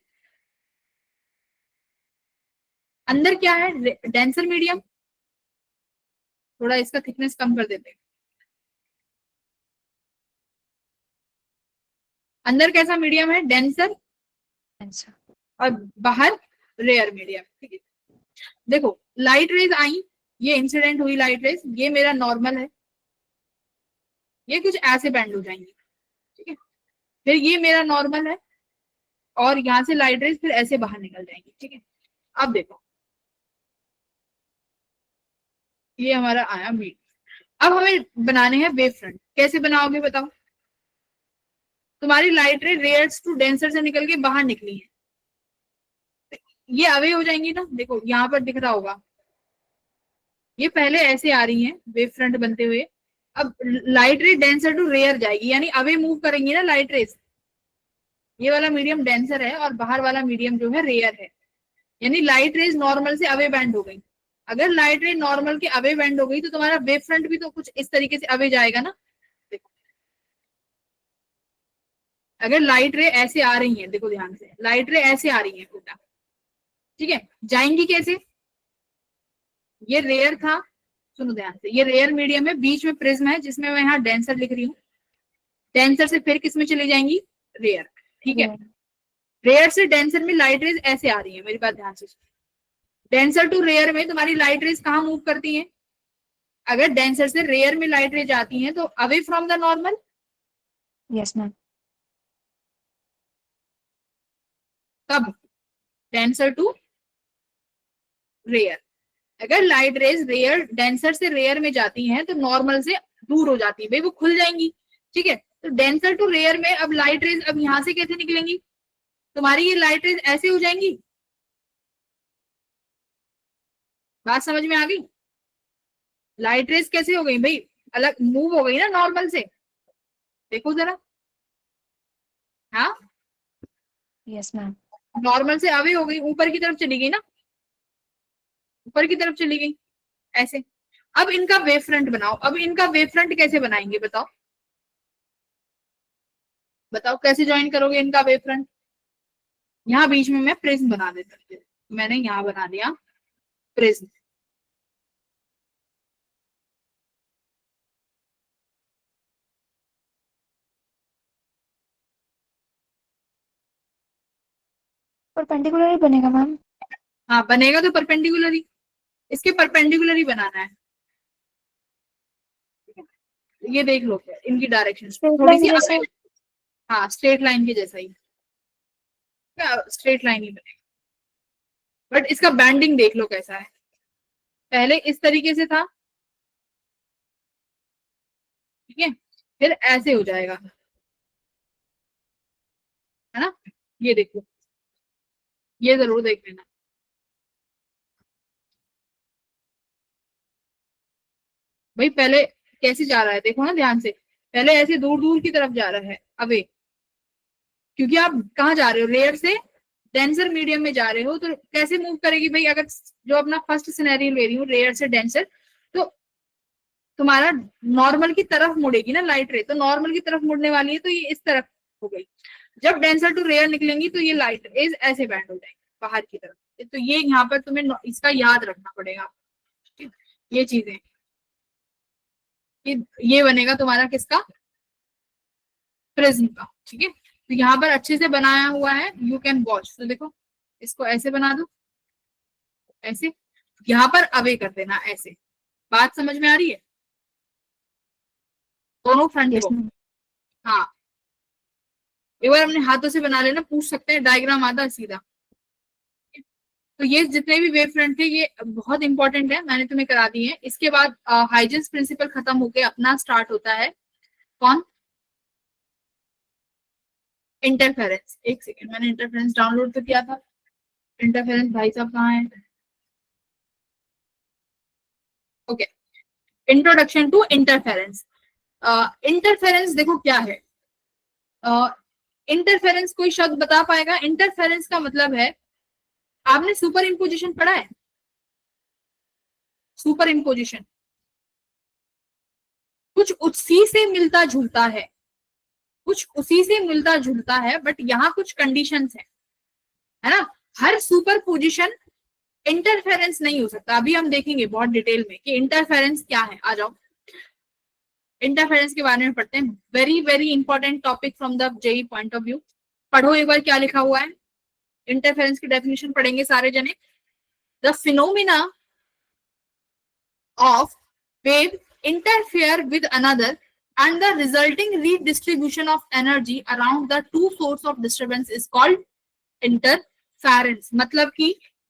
Speaker 1: अंदर क्या है डेंसर मीडियम, थोड़ा इसका थिकनेस कम कर देते हैं। अंदर कैसा मीडियम है, डेंसर, और बाहर रेयर मीडियम, ठीक है। देखो लाइट रेज आई, ये इंसिडेंट हुई लाइट रेज, ये मेरा नॉर्मल है, ये कुछ ऐसे बैंड हो जाएंगे, ठीक है। फिर ये मेरा नॉर्मल है, और यहाँ से लाइट रेज फिर ऐसे बाहर निकल जाएंगी, ठीक है। अब देखो ये हमारा आया मीड। अब हमें बनाने हैं वेव फ्रंट, कैसे बनाओगे बताओ। तुम्हारी लाइट रे रेयर्स टू डेंसर से निकल के बाहर निकली है, ये अवे हो जाएंगी ना, देखो यहाँ पर दिख रहा होगा, ये पहले ऐसे आ रही हैं वेव फ्रंट बनते हुए। अब लाइट रे डेंसर टू रेयर जाएगी, यानी अवे मूव करेंगी ना लाइट रेस। ये वाला मीडियम डेंसर है और बाहर वाला मीडियम जो है रेयर है, यानी लाइट रेज नॉर्मल से अवे बैंड हो गई। अगर लाइट रे नॉर्मल के अवे बैंड हो गई तो तुम्हारा वेव फ्रंट भी तो कुछ इस तरीके से अवे जाएगा ना। देखो अगर लाइट रे ऐसे आ रही है, देखो ध्यान से, लाइट रे ऐसे आ रही है बेटा, ठीक है, जाएंगी कैसे, ये रेयर था, सुनो ध्यान से, ये रेयर मीडियम है, बीच में प्रिज्म है जिसमें मैं यहाँ डेंसर लिख रही हूँ, डेंसर से फिर किस में चली जाएंगी, रेयर, ठीक है। रेयर से डेंसर में लाइट रेज ऐसे आ रही है, मेरी बात ध्यान से। डेंसर टू रेयर में तुम्हारी लाइट रेज कहाँ मूव करती हैं, अगर डेंसर से रेयर में लाइट रेज आती हैं तो away from the normal,
Speaker 2: yes ma'am.
Speaker 1: कब, डेंसर टू रेयर। अगर लाइट रेज रेयर डेंसर से रेयर में जाती हैं तो नॉर्मल से दूर हो जाती है भाई, वो खुल जाएंगी, ठीक है। तो डेंसर टू रेयर में अब लाइट रेज अब यहां से कैसे निकलेंगी, तुम्हारी ये लाइट रेज ऐसे हो जाएंगी, बात समझ में आ गई। लाइट रेज कैसे हो गई भाई, अलग मूव हो गई ना नॉर्मल से, देखो जरा, हाँ
Speaker 2: यस मैम।
Speaker 1: नॉर्मल से अवे हो गई, ऊपर की तरफ चली गई ना, ऊपर की तरफ चली गई ऐसे। अब इनका वेव फ्रंट बनाओ, अब इनका वेव फ्रंट कैसे बनाएंगे बताओ, बताओ कैसे ज्वाइन करोगे इनका वेव फ्रंट। यहाँ बीच में मैं प्रिज्म बना देता हूँ, मैंने यहाँ बना दिया प्रिज्म,
Speaker 2: परपेंडिकुलर ही बनेगा मैम।
Speaker 1: हाँ बनेगा तो परपेंडिकुलर ही, इसके परपेंडिकुलर ही बनाना है, ये देख लो इनकी डायरेक्शन थोड़ी सी
Speaker 2: जैसे
Speaker 1: हाँ स्ट्रेट लाइन के जैसा ही, स्ट्रेट लाइन ही बनेगा। बट इसका बैंडिंग देख लो कैसा है, पहले इस तरीके से था, ठीक है, फिर ऐसे हो जाएगा, है ना, ये देखो, ये जरूर देख लेना। भाई पहले कैसे जा रहा है देखो ना ध्यान से, पहले ऐसे दूर दूर की तरफ जा रहा है अवे, क्योंकि आप कहाँ जा रहे हो, रेयर से डेंसर मीडियम में जा रहे हो, तो कैसे मूव करेगी भाई, अगर जो अपना फर्स्ट सिनेरियो ले रही हूँ रेयर से डेंसर, तो तुम्हारा नॉर्मल की तरफ मुड़ेगी ना लाइट रे, तो नॉर्मल की तरफ मुड़ने वाली है, तो ये इस तरफ हो गई। जब डेंसर टू रेयर निकलेंगी तो ये लाइट रेज ऐसे बैंड हो जाएगी बाहर की तरफ, तो ये यहाँ पर तुम्हें इसका याद रखना पड़ेगा, ये चीजें, कि ये बनेगा तुम्हारा किसका, प्रिज्म का, ठीक है। तो यहाँ पर अच्छे से बनाया हुआ है, यू कैन वॉच, तो देखो इसको ऐसे बना दो, ऐसे, यहाँ पर अवे कर देना ऐसे, बात समझ में आ रही है, दोनों फ्रंट
Speaker 2: Yes,
Speaker 1: को,
Speaker 2: ma'am.
Speaker 1: हाँ, एक बार अपने हाथों से बना लेना, पूछ सकते हैं डायग्राम आता है सीधा। तो ये जितने भी वेव फ्रंट थे ये बहुत इंपॉर्टेंट है, मैंने तुम्हें करा दी है। इसके बाद हाइजेंस प्रिंसिपल खत्म होके अपना स्टार्ट होता है कौन, इंटरफेरेंस। एक सेकेंड, मैंने इंटरफेरेंस डाउनलोड तो किया था, इंटरफेरेंस भाई साहब कहाँ है, okay, introduction to interference. Interference देखो क्या है, इंटरफेरेंस कोई शब्द बता पाएगा, इंटरफेरेंस का मतलब है, आपने सुपर इम्पोजिशन पढ़ा है, सुपर इम्पोजिशन कुछ उसी से मिलता जुलता है, कुछ उसी से मिलता जुलता है, बट यहाँ कुछ कंडीशंस है ना, हर सुपर पोजिशन इंटरफेरेंस नहीं हो सकता। अभी हम देखेंगे बहुत डिटेल में कि इंटरफेरेंस क्या है, आ जाओ इंटरफेरेंस के बारे में पढ़ते हैं, very very important topic from the JEE point of view. पढ़ो एक बार क्या लिखा हुआ है, इंटरफेरेंस की डेफिनेशन पढ़ेंगे सारे जने। The phenomena of wave interfere with another and the resulting redistribution of energy around the two source of disturbance is called interference। मतलब कि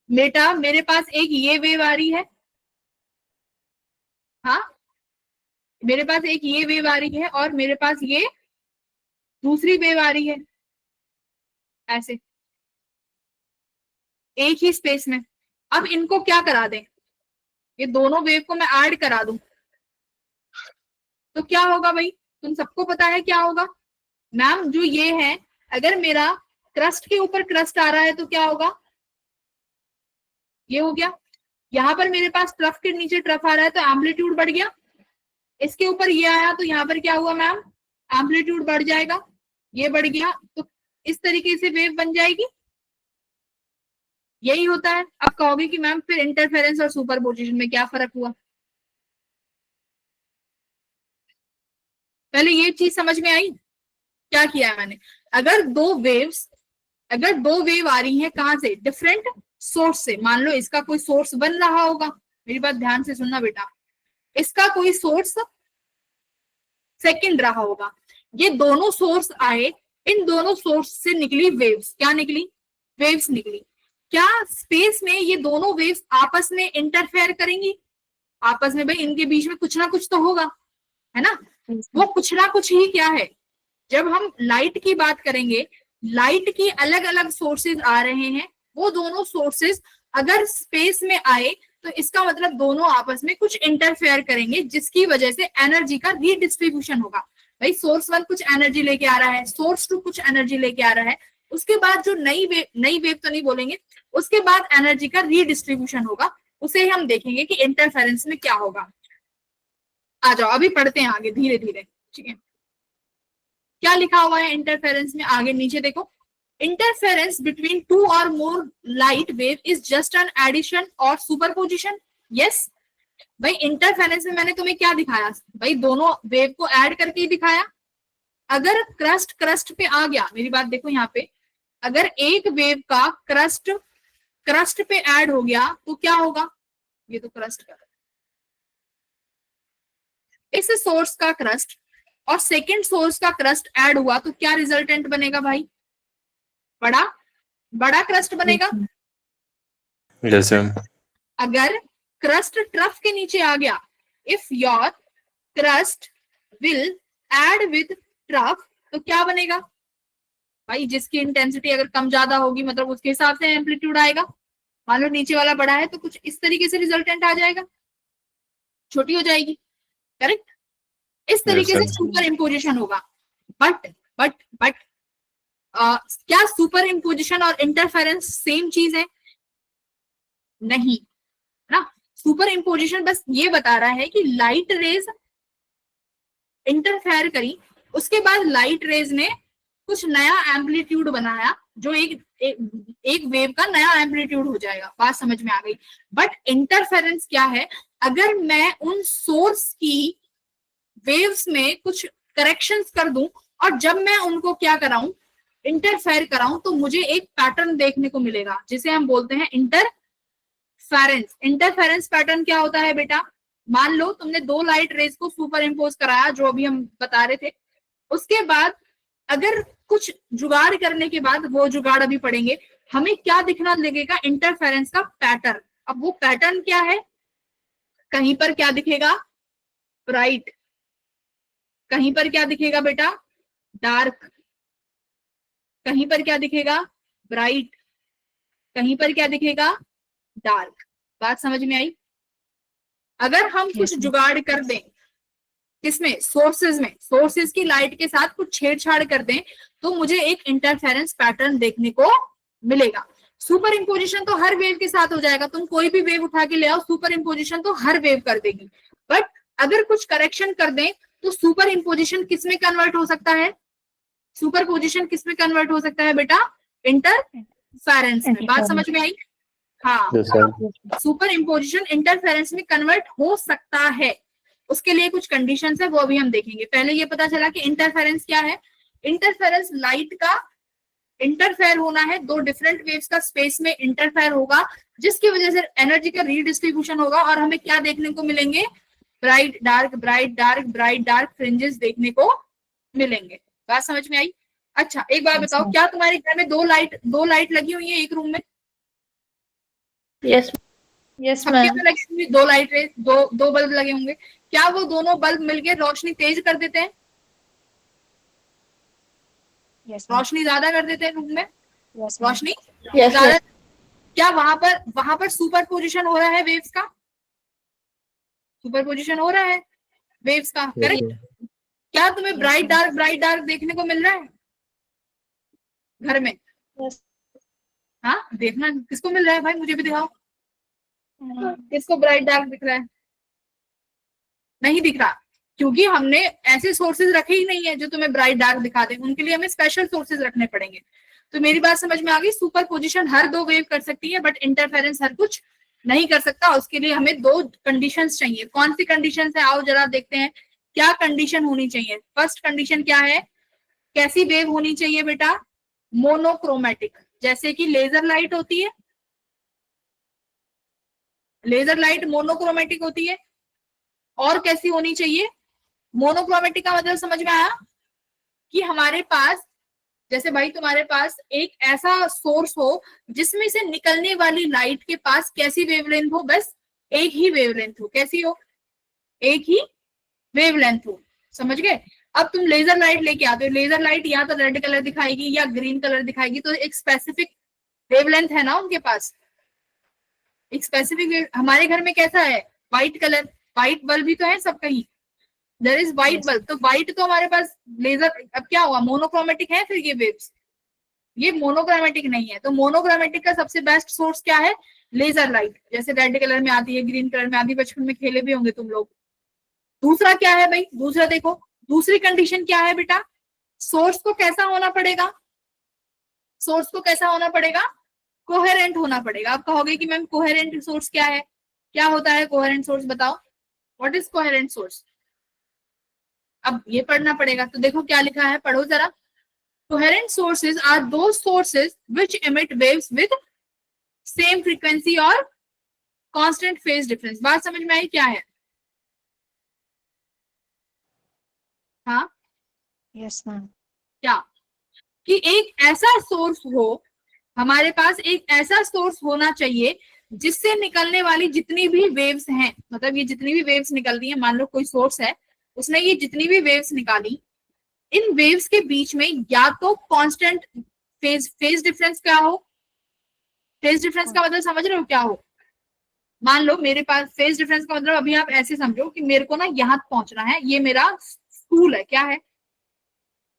Speaker 1: बेटा मेरे पास एक ये वेव आ रही है, हाँ मेरे पास एक ये वेव आ रही है और मेरे पास ये दूसरी वेव आ रही है, ऐसे एक ही स्पेस में। अब इनको क्या करा दें, ये दोनों वेव को मैं ऐड करा दूं तो क्या होगा भाई, तुम सबको पता है क्या होगा मैम, जो ये है अगर मेरा क्रस्ट के ऊपर क्रस्ट आ रहा है तो क्या होगा, ये हो गया, यहाँ पर मेरे पास ट्रफ के नीचे ट्रफ आ रहा है तो एम्पलीट्यूड बढ़ गया, इसके ऊपर ये आया तो यहाँ पर क्या हुआ मैम, एम्पलीट्यूड बढ़ जाएगा, ये बढ़ गया, तो इस तरीके से वेव बन जाएगी, यही होता है। अब कहोगे कि मैम फिर इंटरफेरेंस और सुपरपोजिशन में क्या फर्क हुआ, पहले ये चीज समझ में आई, क्या किया है मैंने, अगर दो वेव आ रही है कहां से, डिफरेंट सोर्स से, मान लो इसका कोई सोर्स बन रहा होगा, मेरी बात ध्यान से सुनना बेटा, इसका कोई सोर्स सेकंड रहा होगा, ये दोनों सोर्स आए, इन दोनों सोर्स से निकली वेव्स, क्या निकली, वेव्स निकली, क्या स्पेस में ये दोनों वेव्स आपस में इंटरफेयर करेंगी, आपस में भाई इनके बीच में कुछ ना कुछ तो होगा, है ना, वो कुछ ना कुछ ही क्या है, जब हम लाइट की बात करेंगे, लाइट की अलग अलग सोर्सेज आ रहे हैं, वो दोनों सोर्सेज अगर स्पेस में आए तो इसका मतलब दोनों आपस में कुछ इंटरफेयर करेंगे, जिसकी वजह से एनर्जी का रीडिस्ट्रीब्यूशन होगा। भाई सोर्स वन कुछ एनर्जी लेके आ रहा है, सोर्स टू कुछ एनर्जी लेके आ रहा है, उसके बाद जो नई वेव तो नहीं बोलेंगे, उसके बाद एनर्जी का रीडिस्ट्रीब्यूशन होगा, उसे हम देखेंगे कि इंटरफेरेंस में क्या होगा। आ जाओ अभी पढ़ते हैं आगे धीरे धीरे, ठीक है, क्या लिखा हुआ है इंटरफेरेंस में, आगे नीचे देखो, interference between two or more light wave is just an addition or superposition. Yes भाई, इंटरफेरेंस में मैंने तुम्हें क्या दिखाया भाई, दोनों वेव को ऐड करके ही दिखाया। अगर क्रस्ट पे आ गया, मेरी बात देखो यहाँ पे, अगर एक वेव का क्रस्ट पे ऐड हो गया तो क्या होगा, ये तो क्रस्ट का, इस सोर्स का क्रस्ट और सेकंड सोर्स का क्रस्ट ऐड हुआ तो क्या रिजल्टेंट बनेगा भाई, बड़ा क्रस्ट बनेगा,
Speaker 4: Yes, ma'am.
Speaker 1: अगर क्रस्ट ट्रफ के नीचे आ गया, if your crest will add with trough, तो क्या बनेगा भाई? जिसकी इंटेंसिटी अगर कम ज्यादा होगी मतलब उसके हिसाब से एम्पलीट्यूड आएगा। मान लो नीचे वाला बड़ा है तो कुछ इस तरीके से रिजल्टेंट आ जाएगा, छोटी हो जाएगी, करेक्ट? इस तरीके से
Speaker 4: sir.
Speaker 1: सुपर इम्पोजिशन होगा। बट क्या सुपर इम्पोजिशन और इंटरफेरेंस सेम चीज है? नहीं ना। सुपर इम्पोजिशन बस ये बता रहा है कि लाइट रेज इंटरफेयर करी, उसके बाद लाइट रेज ने कुछ नया एम्पलीट्यूड बनाया जो एक वेव का नया एम्पलीट्यूड हो जाएगा। बात समझ में आ गई? बट इंटरफेरेंस क्या है? अगर मैं उन सोर्स की वेव्स में कुछ करेक्शंस कर दूं और जब मैं उनको क्या कराऊं, इंटरफेयर कराऊं, तो मुझे एक पैटर्न देखने को मिलेगा जिसे हम बोलते हैं इंटरफेरेंस। इंटरफेरेंस पैटर्न क्या होता है बेटा? मान लो तुमने दो लाइट रेज को सुपर इम्पोज कराया, जो अभी हम बता रहे थे। उसके बाद अगर कुछ जुगाड़ करने के बाद, वो जुगाड़ अभी पढ़ेंगे, हमें क्या दिखना लगेगा? इंटरफेरेंस का पैटर्न। अब वो पैटर्न क्या है? कहीं पर क्या दिखेगा? ब्राइट। कहीं पर क्या दिखेगा बेटा? डार्क। कहीं पर क्या दिखेगा? ब्राइट। कहीं पर क्या दिखेगा? डार्क। बात समझ में आई? अगर हम कुछ जुगाड़ कर दें, किसमें? सोर्सेज में, सोर्सेज की लाइट के साथ कुछ छेड़छाड़ कर दें, तो मुझे एक इंटरफेरेंस पैटर्न देखने को मिलेगा। सुपर इम्पोजिशन तो हर वेव के साथ हो जाएगा। तुम कोई भी वेव उठा के ले आओ, सुपर इम्पोजिशन तो हर वेव कर देगी। बट अगर कुछ करेक्शन कर दें तो सुपर इम्पोजिशन किस में कन्वर्ट हो सकता है? सुपर पोजिशन किस में कन्वर्ट हो सकता है बेटा? इंटरफेरेंस में। बात समझ में आई? हाँ,
Speaker 4: Yes, sir.
Speaker 1: Super imposition interference में कन्वर्ट हो सकता है। उसके लिए कुछ कंडीशंस है, वो अभी हम देखेंगे। पहले ये पता चला कि इंटरफेरेंस क्या है। इंटरफेरेंस लाइट का इंटरफेयर होना है, दो डिफरेंट वेव्स का स्पेस में इंटरफेयर होगा, जिसकी वजह से एनर्जी का रीडिस्ट्रीब्यूशन होगा और हमें क्या देखने को मिलेंगे? Bright dark, bright dark, bright dark fringes देखने को मिलेंगे। बात समझ में आई? अच्छा, एक बात बताओ, क्या तुम्हारे घर में दो लाइट लगी हुई है एक रूम में?
Speaker 3: Yes. Yes,
Speaker 1: सबके
Speaker 3: ma'am.
Speaker 1: में लगी हुई दो लाइट रेज, दो बल्ब लगे होंगे। क्या वो दोनों बल्ब मिलकर रोशनी तेज कर देते हैं?
Speaker 2: Yes, ma'am.
Speaker 1: रोशनी ज्यादा कर देते हैं रूम में?
Speaker 2: Yes, ma'am.
Speaker 1: रोशनी
Speaker 3: Yes,
Speaker 1: ज्यादा?
Speaker 3: yes.
Speaker 1: क्या वहां पर सुपर पोजिशन हो रहा है वेव्स का? सुपर पोजिशन हो रहा है वेव्स का,
Speaker 4: Yes,
Speaker 1: करेक्ट?
Speaker 4: sir.
Speaker 1: क्या तुम्हें ब्राइट डार्क देखने को मिल रहा है घर में?
Speaker 3: Yes.
Speaker 1: हाँ, देखना किसको मिल रहा है भाई? मुझे भी दिखाओ,
Speaker 3: Mm.
Speaker 1: किसको ब्राइट डार्क दिख रहा है? नहीं दिख रहा, क्योंकि हमने ऐसे सोर्सेज रखे ही नहीं है जो तुम्हें ब्राइट डार्क दिखा दे। उनके लिए हमें स्पेशल सोर्सेज रखने पड़ेंगे। तो मेरी बात समझ में आ गई? सुपर पोजिशन हर दो वेव कर सकती है, बट इंटरफेरेंस हर कुछ नहीं कर सकता। उसके लिए हमें दो कंडीशंस चाहिए। कौन सी कंडीशंस है? आओ जरा देखते हैं क्या कंडीशन होनी चाहिए। फर्स्ट कंडीशन क्या है? कैसी वेव होनी चाहिए बेटा? मोनोक्रोमेटिक। जैसे कि लेजर लाइट होती है, लेजर लाइट मोनोक्रोमेटिक होती है। और कैसी होनी चाहिए? मोनोक्रोमेटिक का मतलब समझ में आया? कि हमारे पास, जैसे भाई तुम्हारे पास एक ऐसा सोर्स हो जिसमें से निकलने वाली लाइट के पास कैसी वेवलेंथ हो? बस एक ही वेवलेंथ हो। कैसी हो? एक ही वेवलेंथ हो। समझ गए? अब तुम लेजर लाइट लेके आते हो, लेजर लाइट या तो रेड कलर दिखाएगी या ग्रीन कलर दिखाएगी, तो एक स्पेसिफिक वेवलेंथ है ना उनके पास, एक स्पेसिफिक। हमारे घर में कैसा है? व्हाइट कलर, व्हाइट बल्ब भी तो है सब कहीं, देयर इज व्हाइट बल्ब। तो व्हाइट तो हमारे पास लेजर, अब क्या हुआ? मोनोक्रोमेटिक है फिर ये वेव्स? ये मोनोक्रोमेटिक नहीं है। तो मोनोक्रोमेटिक का सबसे बेस्ट सोर्स क्या है? Laser light. जैसे रेड कलर में आती है, ग्रीन कलर में आती है, बचपन में खेले भी होंगे तुम लोग। दूसरा क्या है भाई? दूसरा देखो, दूसरी कंडीशन क्या है बेटा? सोर्स को कैसा होना पड़ेगा? सोर्स को कैसा होना पड़ेगा? कोहेरेंट होना पड़ेगा। आप कहोगे कि मैम कोहेरेंट सोर्स क्या है? क्या होता है कोहेरेंट सोर्स? बताओ, व्हाट इज कोहेरेंट सोर्स? अब ये पढ़ना पड़ेगा। तो देखो क्या लिखा है, पढ़ो जरा। Coherent sources are those sources which emit waves with same frequency और constant phase difference। बात समझ में आई क्या है? हाँ,
Speaker 2: Yes, ma'am.
Speaker 1: क्या? कि एक ऐसा सोर्स हो, हमारे पास एक ऐसा सोर्स होना चाहिए जिससे निकलने वाली जितनी भी वेव्स हैं, मतलब ये जितनी भी वेव्स निकलती हैं, मान लो कोई सोर्स है, उसने ये जितनी भी वेव्स निकाली, इन वेव्स के बीच में या तो कांस्टेंट फेज डिफरेंस क्या हो, फेज डिफरेंस का मतलब समझ रहे हो क्या हो? मान लो मेरे पास फेज डिफरेंस का मतलब अभी आप ऐसे समझो कि मेरे को ना यहाँ पहुंचना है, ये मेरा स्कूल है, क्या है?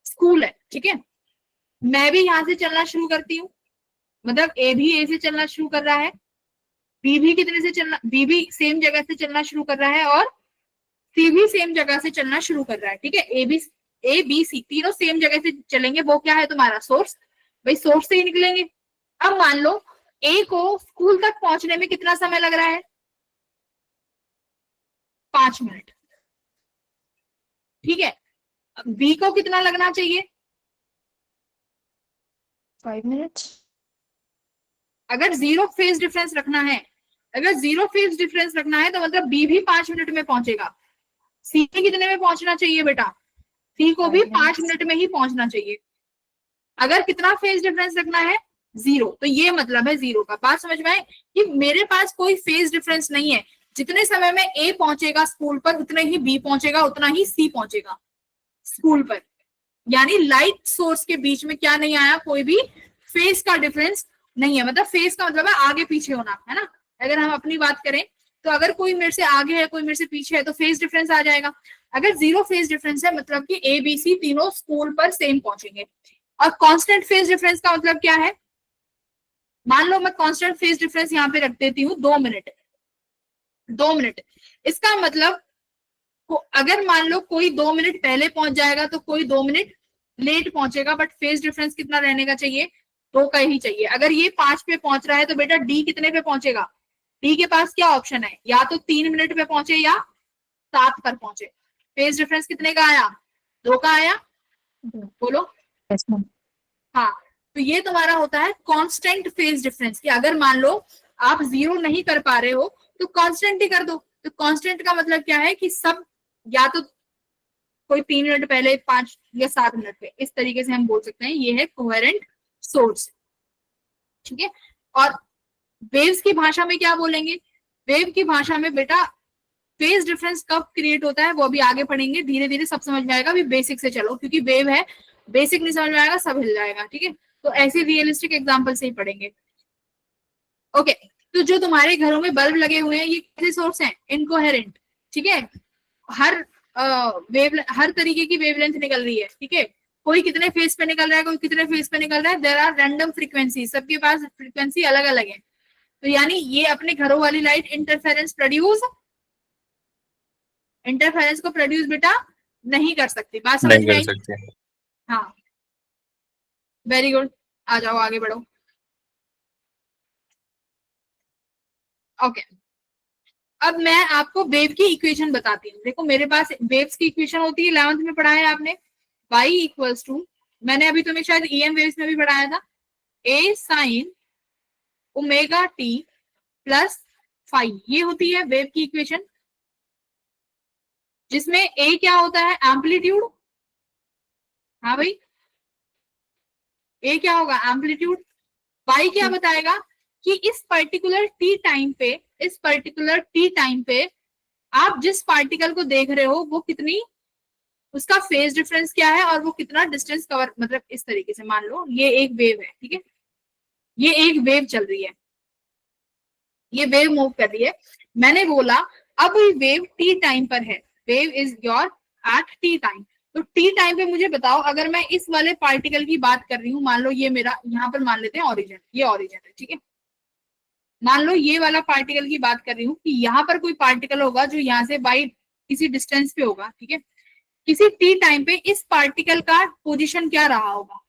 Speaker 1: स्कूल है, ठीक है। मैं भी यहाँ से चलना शुरू करती हूँ, मतलब ए भी ए से चलना शुरू कर रहा है, बी भी कितने से चलना, बी भी सेम जगह से चलना शुरू कर रहा है, और सी भी सेम जगह से चलना शुरू कर रहा है, ठीक है। ए बी सी तीनों सेम जगह से चलेंगे, वो क्या है तुम्हारा सोर्स, भाई सोर्स से ही निकलेंगे। अब मान लो ए को स्कूल तक पहुंचने में कितना समय लग रहा है? 5 मिनट, ठीक है। बी को कितना लगना चाहिए?
Speaker 2: 5 minutes.
Speaker 1: अगर जीरो फेज डिफरेंस रखना है, अगर जीरो फेज डिफरेंस रखना है तो मतलब बी भी 5 मिनट में पहुंचेगा। सी कितने में पहुंचना चाहिए बेटा? सी को भी 5 मिनट में ही पहुंचना चाहिए। अगर कितना फेज डिफरेंस रखना है? 0, तो ये मतलब है 0 का। बात समझ में आए कि मेरे पास कोई फेज डिफरेंस नहीं है, जितने समय में ए पहुंचेगा स्कूल पर उतने ही बी पहुंचेगा, उतना ही सी पहुंचेगा स्कूल पर। यानी लाइट सोर्स के बीच में क्या नहीं आया, कोई भी फेज का डिफरेंस नहीं है। मतलब फेज का मतलब है आगे पीछे होना, है ना। अगर हम अपनी बात करें तो अगर कोई मेरे से आगे है, कोई मेरे से पीछे है, तो फेज डिफरेंस आ जाएगा। अगर जीरो फेज डिफरेंस है मतलब कि ए बी सी तीनों स्कूल पर सेम पहुंचेंगे। और कांस्टेंट फेज डिफरेंस का मतलब क्या है? मान लो मैं कांस्टेंट फेज डिफरेंस यहाँ पे रख देती हूँ 2 मिनट, 2 मिनट। इसका मतलब अगर मान लो कोई 2 मिनट पहले पहुंच जाएगा तो कोई 2 मिनट लेट पहुंचेगा, बट फेज डिफरेंस कितना रहने का चाहिए? 2 का ही चाहिए। अगर ये 5 पे पहुंच रहा है तो बेटा डी कितने पे पहुंचेगा? डी के पास क्या ऑप्शन है, या तो 3 मिनट पे पहुंचे या 7 पर पहुंचे। फेज डिफरेंस कितने का आया? 2 का आया, बोलो।
Speaker 2: Yes, ma'am.
Speaker 1: हाँ, तो ये तुम्हारा होता है कांस्टेंट फेज डिफरेंस, कि अगर मान लो आप 0 नहीं कर पा रहे हो तो कांस्टेंट ही कर दो। तो कांस्टेंट का मतलब क्या है कि सब या तो कोई 3 मिनट पहले, 5 या 7 मिनट पे, इस तरीके से हम बोल सकते हैं ये है कोहेरेंट सोर्स, ठीक है। और वेव्स की भाषा में क्या बोलेंगे? वेव की भाषा में बेटा फेज डिफरेंस कब क्रिएट होता है वो अभी आगे पढ़ेंगे, धीरे धीरे सब समझ में आएगा। अभी बेसिक से चलो, क्योंकि वेव है, बेसिक नहीं समझ में आएगा सब हिल जाएगा, ठीक है। तो ऐसे रियलिस्टिक एग्जांपल से ही पढ़ेंगे। ओके, तो जो तुम्हारे घरों में बल्ब लगे हुए हैं ये कैसे सोर्स हैं? इनकोहेरेंट, ठीक है। हर हर तरीके की वेवलेंथ निकल रही है, ठीक है। कोई कितने फेज पे निकल रहा है, कोई कितने फेज पे निकल रहा है, देयर आर रैंडम फ्रीक्वेंसी, सबके पास फ्रीक्वेंसी अलग अलग है। तो यानी ये अपने घरों वाली लाइट इंटरफेरेंस को प्रोड्यूस बेटा नहीं कर सकती। बात समझ
Speaker 4: नहीं
Speaker 1: में
Speaker 4: कर
Speaker 1: आई?
Speaker 4: सकते।
Speaker 1: हाँ, वेरी गुड, आ जाओ आगे बढ़ो। ओके, अब मैं आपको वेव की इक्वेशन बताती हूँ। देखो मेरे पास वेव्स की इक्वेशन होती है, 11th में पढ़ा है आपने, y इक्वल्स टू, मैंने अभी तुम्हें शायद EM वेव्स में भी पढ़ाया था, a sine omega t plus phi, ये होती है वेव की इक्वेशन, जिसमें a क्या होता है? एम्पलीट्यूड। हाँ भाई, a क्या होगा? एम्पलीट्यूड। y क्या बताएगा कि इस पर्टिकुलर t टाइम पे, इस पर्टिकुलर t टाइम पे आप जिस पार्टिकल को देख रहे हो वो कितनी, उसका फेज डिफरेंस क्या है और वो कितना डिस्टेंस कवर, मतलब इस तरीके से मान लो ये एक वेव है, ठीक है, ये एक वेव चल रही है, ये वेव मूव कर रही है। मैंने बोला अब ये वेव टी टाइम पर है, wave is your at T time. तो टी टाइम पे मुझे बताओ, अगर मैं इस वाले पार्टिकल की बात कर रही हूँ, मान लो ये मेरा, यहाँ पर मान लेते हैं ऑरिजिन, ये ऑरिजिन है, ठीक है। मान लो ये वाला पार्टिकल की बात कर रही हूँ कि यहाँ पर कोई पार्टिकल होगा जो यहाँ से बाई किसी डिस्टेंस पे होगा, ठीक है। किसी टी टाइम पे इस पार्टिकल का पोजीशन क्या रहा होगा,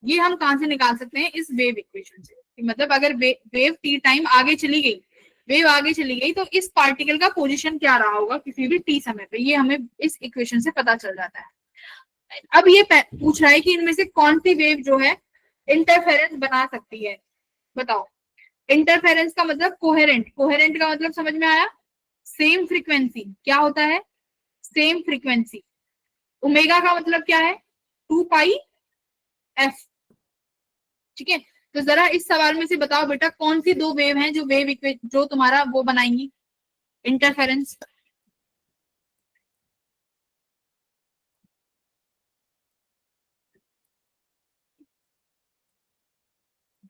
Speaker 1: ये हम कहां से निकाल सकते हैं? इस वेव इक्वेशन से। मतलब अगर वेव टी टाइम आगे चली गई, वेव आगे चली गई तो इस पार्टिकल का पोजीशन क्या रहा होगा किसी भी टी समय पे, ये हमें इस इक्वेशन से पता चल जाता है। अब ये पूछ रहा है कि इनमें से कौन सी वेव जो है इंटरफेरेंस बना सकती है, बताओ। इंटरफेरेंस का मतलब कोहेरेंट, कोहेरेंट का मतलब समझ में आया? सेम फ्रीक्वेंसी, क्या होता है? Same frequency. ओमेगा का मतलब क्या है? 2 पाई एफ, ठीक है। तो जरा इस सवाल में से बताओ बेटा कौन सी दो वेव हैं जो जो तुम्हारा वो बनाएंगी इंटरफेरेंस।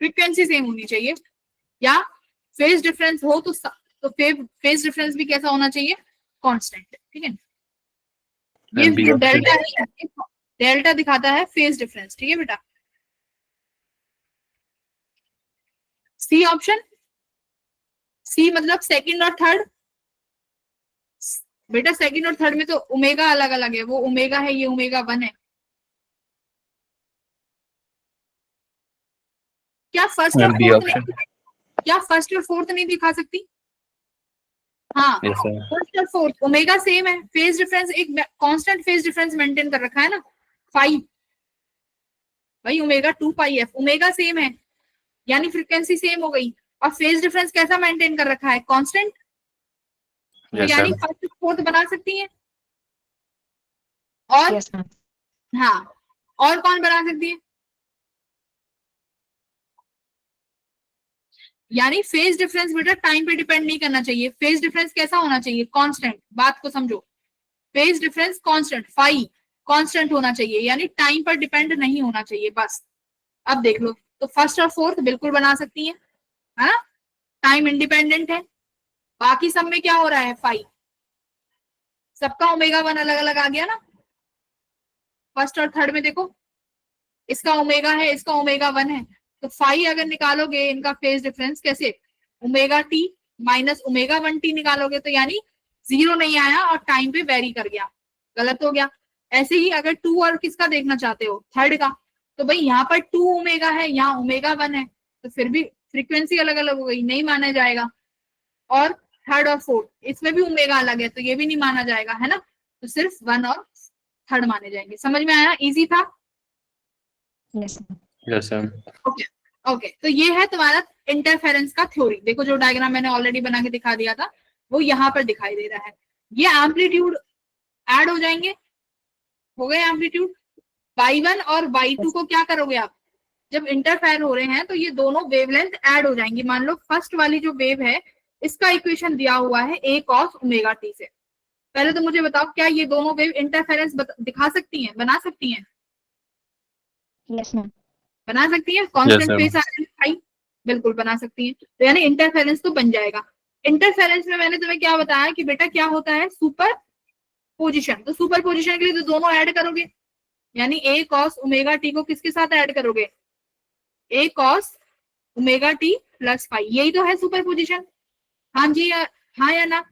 Speaker 1: फ्रीक्वेंसी सेम होनी चाहिए या फेज डिफरेंस हो तो फेज डिफरेंस भी कैसा होना चाहिए, कांस्टेंट। ठीक है, ये जो डेल्टा है डेल्टा दिखाता है फेज डिफरेंस। ठीक है बेटा, सी ऑप्शन, सी मतलब सेकंड और थर्ड। बेटा सेकंड और थर्ड में तो ओमेगा अलग अलग है, वो ओमेगा है, ये ओमेगा 1 है। क्या फर्स्ट और
Speaker 4: बी
Speaker 1: फोर्थ
Speaker 4: ऑप्शन।
Speaker 1: क्या फर्स्ट और फोर्थ नहीं दिखा सकती? हाँ,
Speaker 4: यस सर।
Speaker 1: फर्स्ट और फोर्थ ओमेगा सेम है, फेज डिफरेंस एक कांस्टेंट फेज डिफरेंस मेंटेन कर रखा है ना 5, भाई ओमेगा 2 पाई एफ, ओमेगा सेम है यानी फ्रीक्वेंसी सेम हो गई। और फेज डिफरेंस कैसा मेंटेन कर रखा है, कांस्टेंट। तो
Speaker 4: यस
Speaker 1: यानी
Speaker 4: सर।
Speaker 1: फर्स्ट और फोर्थ बना सकती है। और
Speaker 2: Yes, ma'am.
Speaker 1: हाँ, और कौन बना सकती है? यानी फेज डिफरेंस बेटा टाइम पे डिपेंड नहीं करना चाहिए, फेज डिफरेंस कैसा होना चाहिए, कांस्टेंट। बात को समझो, phase difference constant, phi constant होना चाहिए, यानी टाइम पर डिपेंड नहीं होना चाहिए बस। अब देख लो, तो फर्स्ट और फोर्थ बिल्कुल बना सकती है ना, टाइम इंडिपेंडेंट है। बाकी सब में क्या हो रहा है, फाई, सबका ओमेगा 1 अलग अलग आ गया ना। फर्स्ट और थर्ड में देखो, इसका ओमेगा है, इसका ओमेगा 1 है, तो फाई अगर निकालोगे इनका फेज डिफरेंस कैसे, omega T minus omega 1 T निकालोगे तो यानी 0 नहीं आया और टाइम पे वेरी कर गया, गलत हो गया। ऐसे ही अगर 2 और किसका देखना चाहते हो, थर्ड का, तो भाई यहाँ पर 2 ओमेगा है, यहाँ ओमेगा 1 है, तो फिर भी फ्रीक्वेंसी अलग अलग हो गई, नहीं माना जाएगा। और थर्ड और फोर्थ इसमें भी ओमेगा अलग है, तो ये भी नहीं माना जाएगा, है ना। तो सिर्फ 1 और थर्ड माने जाएंगे। समझ में आया, इजी था।
Speaker 2: Yes, ma'am.
Speaker 4: Yes sir.
Speaker 1: Okay okay, तो ये है तुम्हारा इंटरफेरेंस का थ्योरी। देखो जो डायग्राम मैंने ऑलरेडी बना के दिखा दिया था वो यहाँ पर दिखाई दे रहा है। ये एम्पलीट्यूड ऐड हो जाएंगे, हो गए एम्पलीट्यूड। y1 और y2 को क्या करोगे आप, जब इंटरफेयर हो रहे हैं तो ये दोनों वेवलेंथ ऐड हो जाएंगी। मान लो फर्स्ट वाली जो वेव है इसका इक्वेशन दिया हुआ है a cos ओमेगा t से। पहले तो मुझे बताओ क्या ये दोनों वेव इंटरफेरेंस दिखा सकती हैं, बना सकती हैं?
Speaker 2: Yes, ma'am.
Speaker 1: बना सकती है, कांस्टेंट
Speaker 4: ma'am.
Speaker 1: फेस आई बिल्कुल बना सकती है। तो यानी इंटरफेरेंस तो बन जाएगा। इंटरफेरेंस में मैंने तुम्हें क्या बताया कि बेटा क्या होता है, सुपर पोजिशन। तो सुपर पोजिशन के लिए तो दोनों ऐड करोगे, यानी ए कॉस ओमेगा टी को किसके साथ ऐड करोगे, a cos omega t plus phi, यही तो है सुपर पोजिशन। हाँ जी हाँ या ना?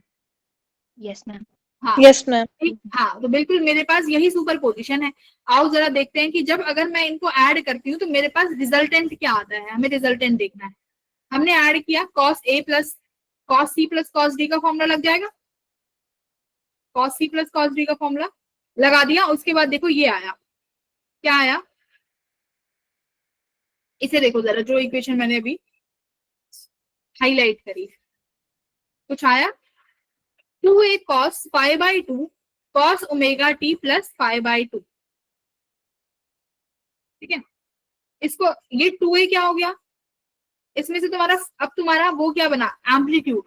Speaker 2: Yes, ma'am.
Speaker 1: हाँ
Speaker 3: Yes, ma'am.
Speaker 1: ठीक, हाँ तो बिल्कुल मेरे पास यही सुपर पोजिशन है। आओ जरा देखते हैं कि जब अगर मैं इनको ऐड करती हूँ तो मेरे पास रिजल्टेंट क्या आता है, हमें रिजल्टेंट देखना है। हमने ऐड किया cos a plus cos c plus cos d का फॉर्मूला लग जाएगा, cos c plus cos d का फॉर्मूला लगा दिया। उसके बाद देखो ये आया, क्या आया, इसे देखो जरा, जो इक्वेशन मैंने अभी हाईलाइट करी, कुछ आया 2a cos five by 2 cos omega t plus 5/2। ठीक है, इसको ये 2a क्या हो गया, इसमें से तुम्हारा अब तुम्हारा वो क्या बना, एम्पलीट्यूड।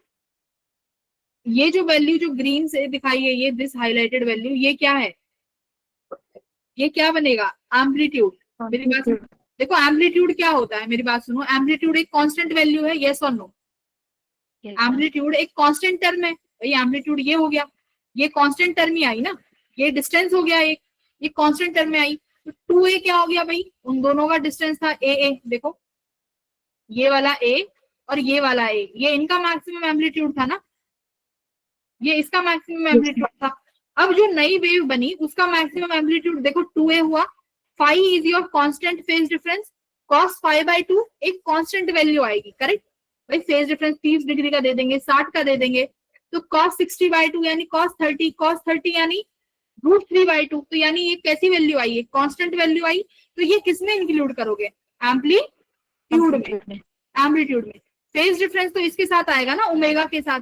Speaker 1: ये जो वैल्यू जो ग्रीन से दिखाई है, ये दिस हाईलाइटेड वैल्यू, ये क्या है, ये क्या बनेगा, एम्पलीट्यूड। मेरी बात सुनो, देखो एम्पलीट्यूड क्या होता है, मेरी बात सुनो, एम्पलीट्यूड एक कांस्टेंट वैल्यू है, यस और नो?
Speaker 2: Yes, ma'am.
Speaker 1: एम्पलीट्यूड एक कांस्टेंट टर्म है, भाई एम्पलीट्यूड ये हो गया, ये कांस्टेंट टर्म ही आई ना, ये डिस्टेंस हो गया एक, ये कांस्टेंट टर्म में आई। तो 2a क्या हो गया भाई, उन दोनों का डिस्टेंस था a, देखो ये वाला a और ये वाला a, ये इनका मैक्सिमम एम्पलीट्यूड था ना, ये इसका मैक्सिमम एम्पलीट्यूड था। अब जो नई वेव बनी उसका मैक्सिमम एम्पलीट्यूड देखो 2a हुआ, phi is your constant phase difference, cos 5/2 एक कांस्टेंट वैल्यू आएगी, करेक्ट। भाई फेज डिफरेंस 30 डिग्री का दे देंगे, 60 का दे देंगे, तो cos 60/2 यानी cos 30 यानी √3/2, तो यानी ये कैसी वैल्यू आई, एक कांस्टेंट वैल्यू आई। तो ये किसमें इंक्लूड करोगे, एम्पलीट्यूड में,
Speaker 2: Amplitude में.
Speaker 1: एम्पलीट्यूड में। फेज डिफरेंस तो इसके साथ आएगा ना, ओमेगा के साथ।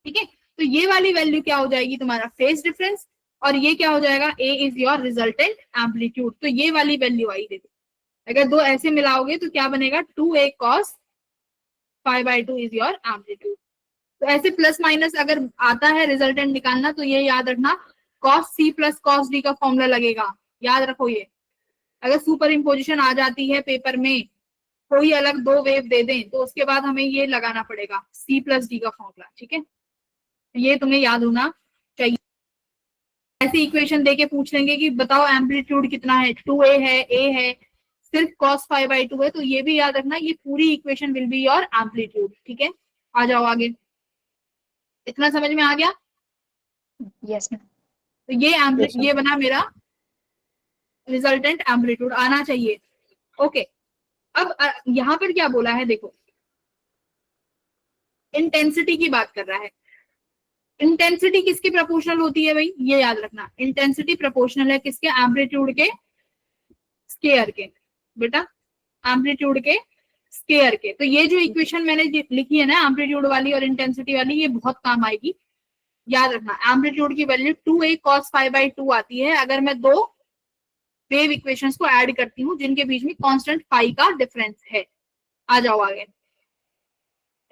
Speaker 1: ठीक है, तो ये वाली वैल्यू क्या हो जाएगी तुम्हारा फेज डिफरेंस, और ये क्या हो जाएगा, ए इज योर रिजल्टेंट एम्पलीट्यूड। तो ये वाली वैल्यू आई, देखो अगर दो ऐसे मिलाओगे तो क्या बनेगा, 2a cos phi by 2 is your amplitude. तो ऐसे प्लस माइनस अगर आता है रिजल्टेंट निकालना तो ये याद रखना cos c plus cos d का फॉर्मूला लगेगा, याद रखो ये। अगर सुपर इम्पोजिशन आ जाती है पेपर में, कोई अलग दो वेव दे दें तो उसके बाद हमें ये लगाना पड़ेगा c प्लस डी का फॉर्मूला, ठीक है। ये तुम्हें याद होना चाहिए। ऐसी इक्वेशन देके पूछ लेंगे कि बताओ एम्पलीट्यूड कितना है, 2a है, a है, सिर्फ cos phi by 2 है, तो ये भी याद रखना ये पूरी equation will be your amplitude, ठीक है। आ जाओ आगे, इतना समझ में आ गया।
Speaker 2: Yes, ma'am.
Speaker 1: तो ये
Speaker 4: Yes, ma'am.
Speaker 1: ये बना मेरा रिजल्टेंट एम्पलीट्यूड, आना चाहिए। ओके, अब यहाँ पर क्या बोला है देखो, इंटेंसिटी की बात कर रहा है। इंटेंसिटी किसकी प्रोपोर्शनल होती है भाई, ये याद रखना, इंटेंसिटी प्रोपोर्शनल है किसके, एम्पलीट्यूड के स्केयर के, बेटा एम्पलीट्यूड के स्केयर के। तो ये जो इक्वेशन मैंने लिखी है ना एम्पलीट्यूड वाली और इंटेंसिटी वाली, ये बहुत काम आएगी, याद रखना। एम्पलीट्यूड की value 2a cos phi by 2 आती है अगर मैं दो वेव इक्वेशंस को ऐड करती हूँ जिनके बीच में कांस्टेंट पाई का डिफरेंस है। आ जाओ आगे,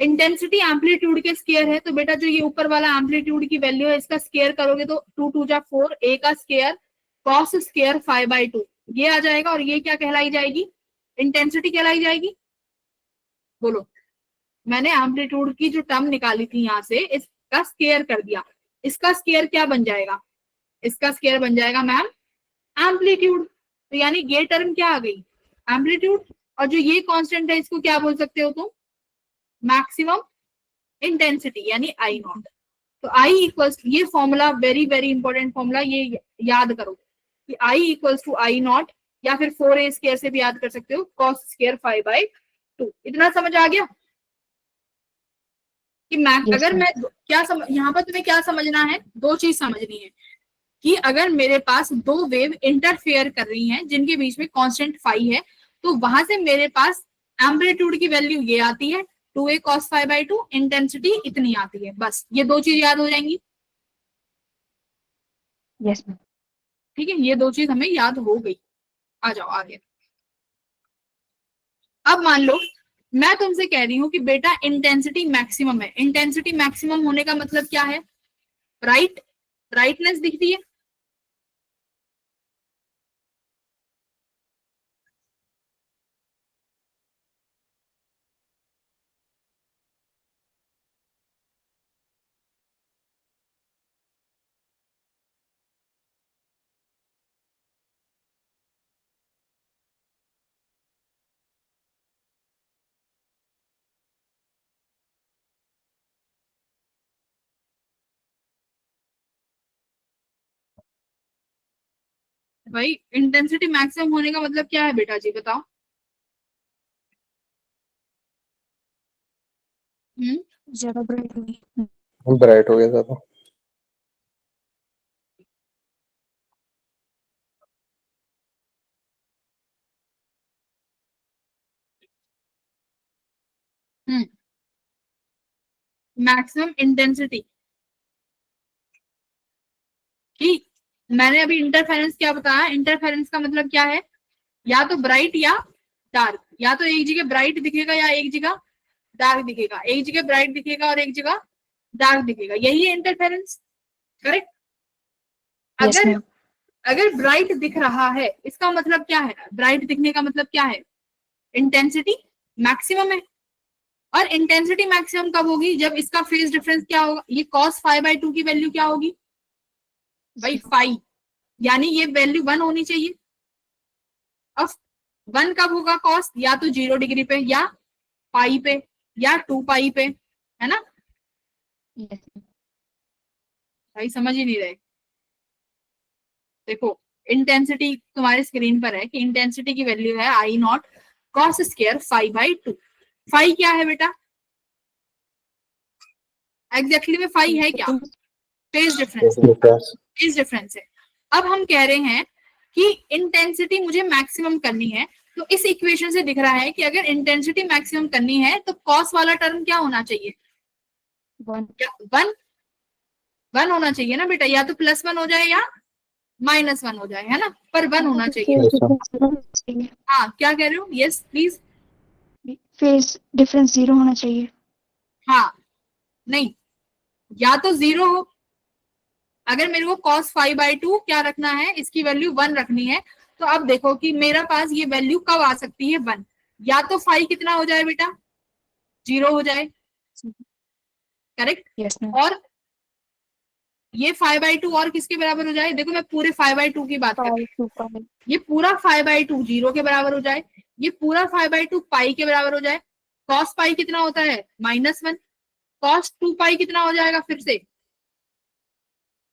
Speaker 1: इंटेंसिटी एम्पलीट्यूड के स्केयर है, तो बेटा जो ये ऊपर वाला एम्पलीट्यूड की वैल्यू है इसका स्केयर करोगे तो 2 2 जा 4, a का square cos square phi by 2 ये आ जाएगा, और ये क्या कहलाई जाएगी, इंटेंसिटी कहलाई जाएगी। बोलो, मैंने एम्पलीट्यूड की जो टर्म निकाली थी यहाँ से इसका स्केयर कर दिया, इसका स्केयर क्या बन जाएगा, इसका स्केयर बन जाएगा मैम एम्पलीट्यूड। तो यानी ये टर्म क्या आ गई, एम्पलीट्यूड, और जो ये कांस्टेंट है इसको क्या बोल सकते हो तुम, मैक्सिमम इंटेंसिटी यानी आई नॉट। तो आई इक्वल्स, ये formula very very important formula, ये याद करो कि I equals to I not, या फिर 4a स्केयर से भी याद कर सकते हो, cos स्केयर phi by 2। इतना समझ आ गया कि
Speaker 2: Yes,
Speaker 1: अगर
Speaker 2: ma'am.
Speaker 1: मैं क्या यहाँ पर तुम्हें क्या समझना है, दो चीज समझनी है कि अगर मेरे पास दो वेव इंटरफेयर कर रही हैं जिनके बीच में कांस्टेंट फाई है, तो वहां से मेरे पास एम्पलीट्यूड की वैल्यू ये आती है 2a cos phi by 2, intensity इतनी आती है, बस ये दो चीज याद हो जाएंगी,
Speaker 2: Yes, ma'am.
Speaker 1: ठीक है। ये दो चीज हमें याद हो गई। आ जाओ आगे। अब मान लो मैं तुमसे कह रही हूं कि बेटा इंटेंसिटी मैक्सिमम है, इंटेंसिटी मैक्सिमम होने का मतलब क्या है, ब्राइटनेस दिखती है, भाई इंटेंसिटी मैक्सिमम होने का मतलब क्या है बेटा जी बताओ।
Speaker 2: ज्यादा ब्राइट हुई।
Speaker 4: ब्राइट हो गया ज्यादा।
Speaker 1: मैक्सिमम इंटेंसिटी की, मैंने अभी इंटरफेरेंस क्या बताया, इंटरफेरेंस का मतलब क्या है, या तो ब्राइट या डार्क, या तो एक जगह ब्राइट दिखेगा या एक जगह डार्क दिखेगा, एक जगह ब्राइट दिखेगा और एक जगह डार्क दिखेगा, यही है इंटरफेरेंस, करेक्ट।
Speaker 2: Yes,
Speaker 1: अगर
Speaker 2: ma'am.
Speaker 1: अगर ब्राइट दिख रहा है इसका मतलब क्या है, ब्राइट दिखने का मतलब क्या है, इंटेंसिटी मैक्सिमम है। और इंटेंसिटी मैक्सिमम कब होगी, जब इसका फेज डिफरेंस क्या होगा, ये cos phi by 2 की वैल्यू क्या होगी भाई फाई, यानी ये वैल्यू 1 होनी चाहिए। अब 1 कब होगा कॉस, या तो 0 डिग्री पे या पाई पे या 2 पाई पे, है ना
Speaker 2: Yes, ma'am.
Speaker 1: भाई, समझ ही नहीं रहे। देखो इंटेंसिटी तुम्हारे स्क्रीन पर है कि इंटेंसिटी की वैल्यू है I naught cos square phi by 2। Phi क्या है बेटा, एग्जैक्टली में फाई है क्या, फेज डिफरेंस, फेज डिफरेंस है। अब हम कह रहे हैं कि इंटेंसिटी मुझे मैक्सिमम करनी है, तो इस इक्वेशन से दिख रहा है कि अगर इंटेंसिटी मैक्सिमम करनी है तो कॉस वाला टर्म क्या होना चाहिए,
Speaker 2: 1.
Speaker 1: वन वन होना चाहिए ना बेटा, या तो +1 हो जाए या -1 हो जाए, है ना, पर 1 होना चाहिए।
Speaker 2: फेज
Speaker 4: Yes,
Speaker 2: डिफरेंस 0 होना चाहिए।
Speaker 1: हाँ, क्या कह रहे हो? Yes please.
Speaker 2: फेज डिफरेंस 0 होना चाहिए।
Speaker 1: हाँ, नहीं, या तो 0 हो, अगर मेरे को cos 5/2 क्या रखना है, इसकी वैल्यू 1 रखनी है, तो अब देखो कि मेरा पास ये वैल्यू कब आ सकती है 1, या तो 5 कितना हो जाए बेटा, 0 हो जाए, करेक्ट,
Speaker 2: यस मैम।
Speaker 1: और ये 5/2 और किसके बराबर हो जाए, देखो मैं पूरे 5/2 की बात कर रही हूँ,
Speaker 2: 2
Speaker 1: ये पूरा 5/2 0 के बराबर हो जाए, ये पूरा 5/2 पाई के बराबर हो जाए, cos पाई कितना होता है -1, cos 2 पाई कितना हो जाएगा फिर से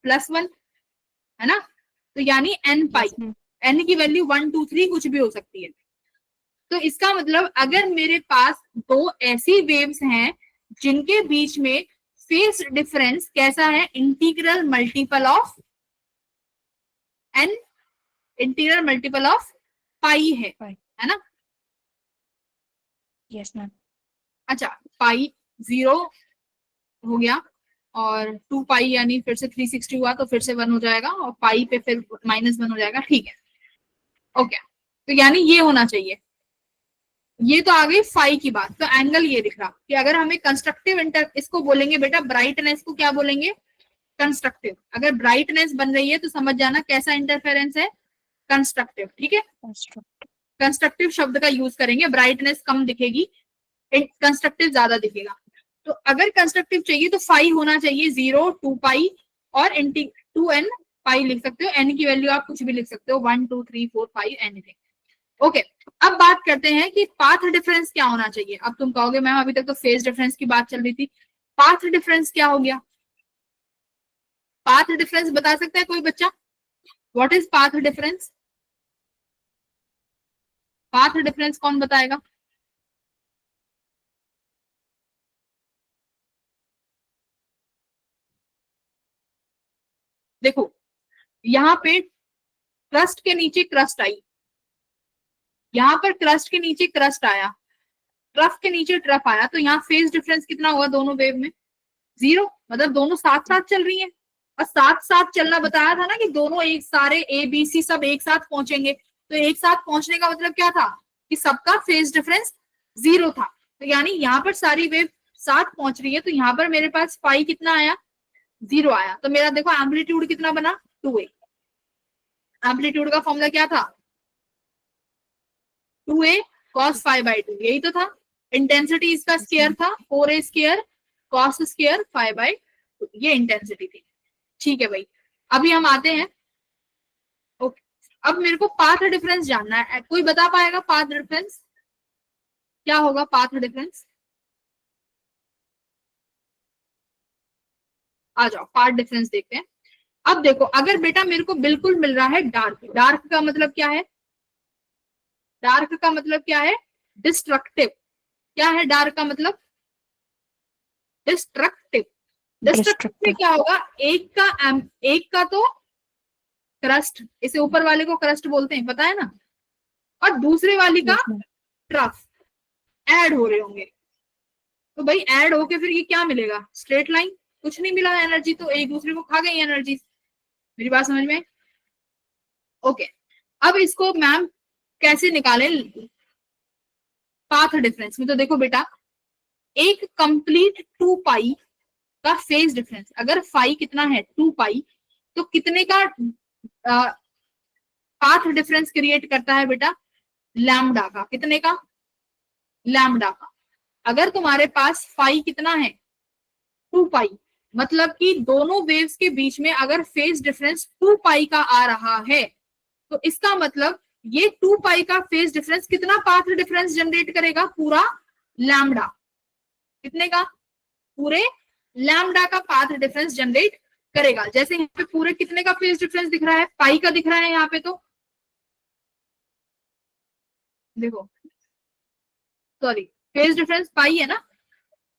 Speaker 1: +1, है ना, तो यानी n पाई, n की वैल्यू 1 2 3 कुछ भी हो सकती है। तो इसका मतलब अगर मेरे पास दो ऐसी वेव्स हैं जिनके बीच में फेज डिफरेंस कैसा है, integral multiple of n, integral multiple of pi है ना।
Speaker 2: Yes ma'am.
Speaker 1: अच्छा, पाई 0 हो गया और 2 पाई यानी फिर से 360 हुआ तो फिर से 1 हो जाएगा और पाई पे फिर -1 हो जाएगा, ठीक है, ओके। तो यानी ये होना चाहिए, ये तो आ गई फाई की बात। तो एंगल ये दिख रहा कि अगर हमें कंस्ट्रक्टिव इंटर, इसको बोलेंगे बेटा ब्राइटनेस को क्या बोलेंगे, कंस्ट्रक्टिव। अगर ब्राइटनेस बन रही है तो समझ जाना कैसा इंटरफेरेंस है, कंस्ट्रक्टिव, ठीक है, कंस्ट्रक्टिव शब्द का यूज करेंगे, ब्राइटनेस कम दिखेगी, कंस्ट्रक्टिव ज्यादा दिखेगा। तो अगर कंस्ट्रक्टिव चाहिए तो फाई होना चाहिए 0 2 पाई और 2n पाई लिख सकते हो, n की वैल्यू आप कुछ भी लिख सकते हो, 1 2 3 4 5 एनीथिंग, ओके। अब बात करते हैं कि पाथ डिफरेंस क्या होना चाहिए। अब तुम कहोगे मैम अभी तक तो फेज डिफरेंस की बात चल रही थी, पाथ डिफरेंस क्या हो गया, पाथ डिफरेंस बता सकता है कोई बच्चा, what is path difference, path difference कौन बताएगा? देखो यहाँ पे क्रस्ट के नीचे क्रस्ट आई, यहाँ पर क्रस्ट के नीचे क्रस्ट आया, ट्रफ के नीचे ट्रफ आया, तो यहाँ फेज डिफरेंस कितना हुआ दोनों वेव में, 0, मतलब दोनों साथ साथ चल रही है, और साथ साथ चलना बताया था ना कि दोनों एक सारे ए बी सी सब एक साथ पहुंचेंगे, तो एक साथ पहुंचने का मतलब क्या था कि सबका फेज डिफरेंस 0 था। तो यानी यहाँ पर सारी वेव साथ पहुंच रही है, तो यहाँ पर मेरे पास फाई कितना आया, 0 आया, तो मेरा देखो एम्पलीट्यूड कितना बना 2a, एम्पलीट्यूड का फॉर्मूला क्या था 2a cos 5/2, यही तो था। इंटेंसिटी इसका स्क्वायर था 4a स्क्वायर cos स्क्वायर 5/2, ये इंटेंसिटी थी, ठीक है भाई। अभी हम आते हैं, ओके, अब मेरे को पाथ डिफरेंस जानना है, कोई बता पाएगा पाथ डिफरेंस क्या होगा, पाथ डिफरेंस, आ जाओ पाथ डिफरेंस देखते हैं। अब देखो अगर बेटा मेरे को बिल्कुल मिल रहा है डार्क, डार्क का मतलब क्या है, डार्क का मतलब क्या है, डिस्ट्रक्टिव, क्या है डार्क का मतलब, डिस्ट्रक्टिव, डिस्ट्रक्टिव में क्या होगा, एक का तो क्रस्ट, इसे ऊपर वाले को क्रस्ट बोलते हैं पता है ना, और दूसरे वाली का ट्रफ, ऐड हो रहे होंगे, तो भाई ऐड होके फिर ये क्या मिलेगा, स्ट्रेट लाइन, कुछ नहीं मिला एनर्जी, तो एक दूसरे को खा गई एनर्जी, मेरी बात समझ में, ओके। अब इसको मैम कैसे निकालें पाथ डिफरेंस में, तो देखो बेटा एक कंप्लीट 2 पाई का फेज डिफरेंस, अगर फाई कितना है 2 पाई, तो कितने का पाथ डिफरेंस क्रिएट करता है बेटा, लैम्डा का, कितने का, लैम्डा का। अगर तुम्हारे पास फाई कितना है 2 पाई, मतलब कि दोनों वेव्स के बीच में अगर फेज डिफरेंस 2 पाई का आ रहा है, तो इसका मतलब ये 2 पाई का फेज डिफरेंस कितना पाथ डिफरेंस जनरेट करेगा, पूरा लैम्डा, कितने का, पूरे लैम्डा का पाथ डिफरेंस जनरेट करेगा। जैसे यहाँ पे पूरे कितने का फेज डिफरेंस दिख रहा है, पाई का दिख रहा है यहाँ पे, तो देखो सॉरी फेज डिफरेंस पाई है ना,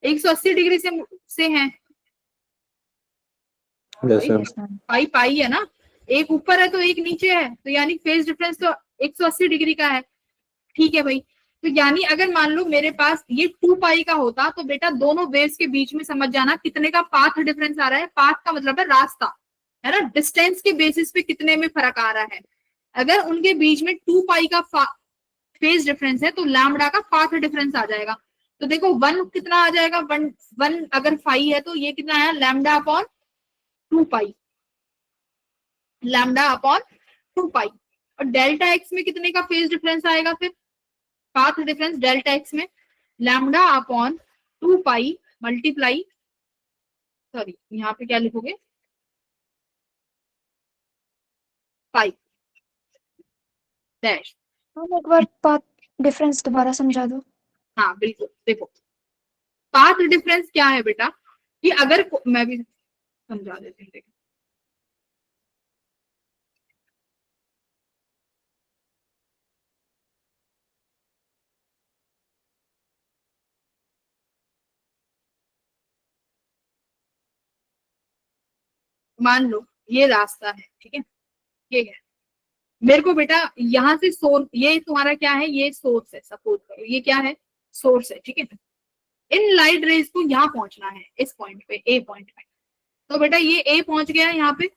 Speaker 1: 180 डिग्री से है, पाई पाई है ना, एक ऊपर है तो एक नीचे है, तो यानी फेज डिफरेंस तो 180 डिग्री का है, ठीक है भाई। तो यानी अगर मान लो मेरे पास ये 2 पाई का होता, तो बेटा दोनों वेव्स के बीच में समझ जाना कितने का पाथ डिफरेंस आ रहा है, पाथ का मतलब है रास्ता, है ना, डिस्टेंस के बेसिस पे कितने में फर्क आ रहा है। अगर उनके बीच में 2 पाई का फेज डिफरेंस है तो लैम्डा का पाथ डिफरेंस आ जाएगा। तो देखो 1 कितना आ जाएगा, 1 अगर फाई है तो ये कितना आया, लैम्डा अपॉन 2 पाई, लैम्डा अपॉन 2 पाई। और डेल्टा एक्स में कितने का फेज डिफरेंस आएगा, फिर पाथ डिफरेंस डेल्टा एक्स में लैम्डा अपॉन 2 पाई मल्टीप्लाई, सॉरी यहाँ पे क्या लिखोगे, पाई डैश।
Speaker 2: मैम एक बार पाथ डिफरेंस दोबारा समझा दो।
Speaker 1: हाँ बिल्कुल, देखो पाथ डिफरेंस क्या है बेटा, कि अगर मैं भी समझा देती हूँ, देखो मान लो ये रास्ता है, ठीक है, ये है, मेरे को बेटा यहाँ से सोर्स, ये तुम्हारा क्या है, ये सोर्स है, सपोज करो ये क्या है, सोर्स है, ठीक है। इन लाइट रेज को यहाँ पहुंचना है, इस पॉइंट पे, ए पॉइंट पे। तो बेटा ये ए पहुंच गया यहाँ पे,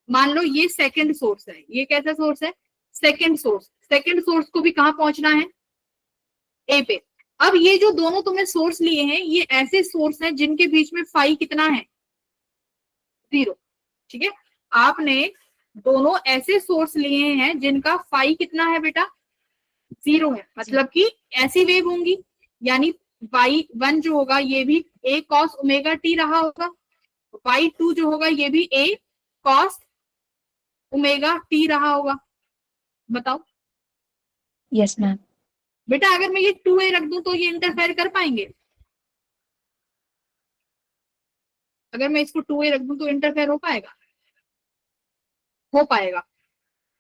Speaker 1: मान लो ये सेकंड सोर्स है, ये कैसा सोर्स है, सेकंड सोर्स। सेकंड सोर्स को भी कहाँ पहुंचना है, ए पे। अब ये जो दोनों तुमने सोर्स लिए हैं, ये ऐसे सोर्स हैं जिनके बीच में फाई कितना है, 0, ठीक है। आपने दोनों ऐसे सोर्स लिए हैं जिनका फाई कितना है बेटा, 0 है, मतलब कि ऐसी वेव होंगी, यानी y1 जो होगा ये भी a cos ओमेगा t रहा होगा, y2 जो होगा ये भी a cos ओमेगा t रहा होगा। बताओ
Speaker 2: यस मैम।
Speaker 1: बेटा, अगर मैं ये 2a रख दूं तो ये इंटरफेयर कर पाएंगे, अगर मैं इसको 2a रख दूं तो इंटरफेयर हो पाएगा, हो पाएगा,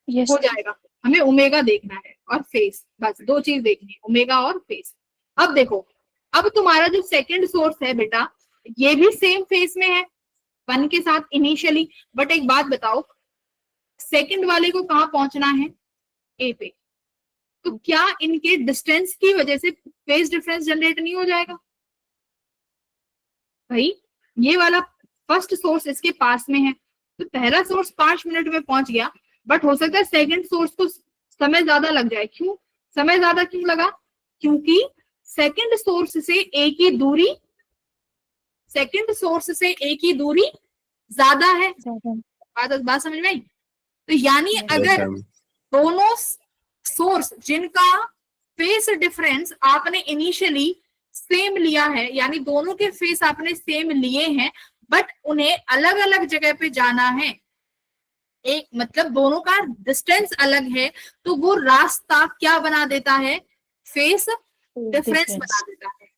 Speaker 2: यस
Speaker 1: हो जाएगा। हमें ओमेगा देखना है और फेस, बस 2 चीज देखनी है, ओमेगा और फेस। अब देखो, अब तुम्हारा जो सेकंड सोर्स है बेटा, ये भी सेम फेस में है 1 के साथ इनिशियली, बट एक बात बताओ, सेकंड वाले को कहाँ पहुंचना है, ए पे। तो क्या इनके डिस्टेंस की वजह से फेज डिफरेंस जनरेट नहीं हो जाएगा भाई। ये वाला फर्स्ट सोर्स इसके पास में है, तो पहला सोर्स 5 मिनट में पहुंच गया, बट हो सकता है सेकंड सोर्स को समय ज्यादा लग जाए। क्यों समय ज्यादा क्यों लगा, क्योंकि सेकंड सोर्स से ए की दूरी, सेकंड सोर्स से ए की दूरी ज्यादा है। बात समझ में आई। तो यानी अगर दोनों सोर्स जिनका फेस डिफरेंस आपने इनिशियली सेम लिया है, यानी दोनों के फेस आपने सेम लिए हैं, बट उन्हें अलग अलग जगह पे जाना है, एक मतलब दोनों का डिस्टेंस अलग है, तो वो रास्ता क्या बना देता है, फेस डिफरेंस बना देता है।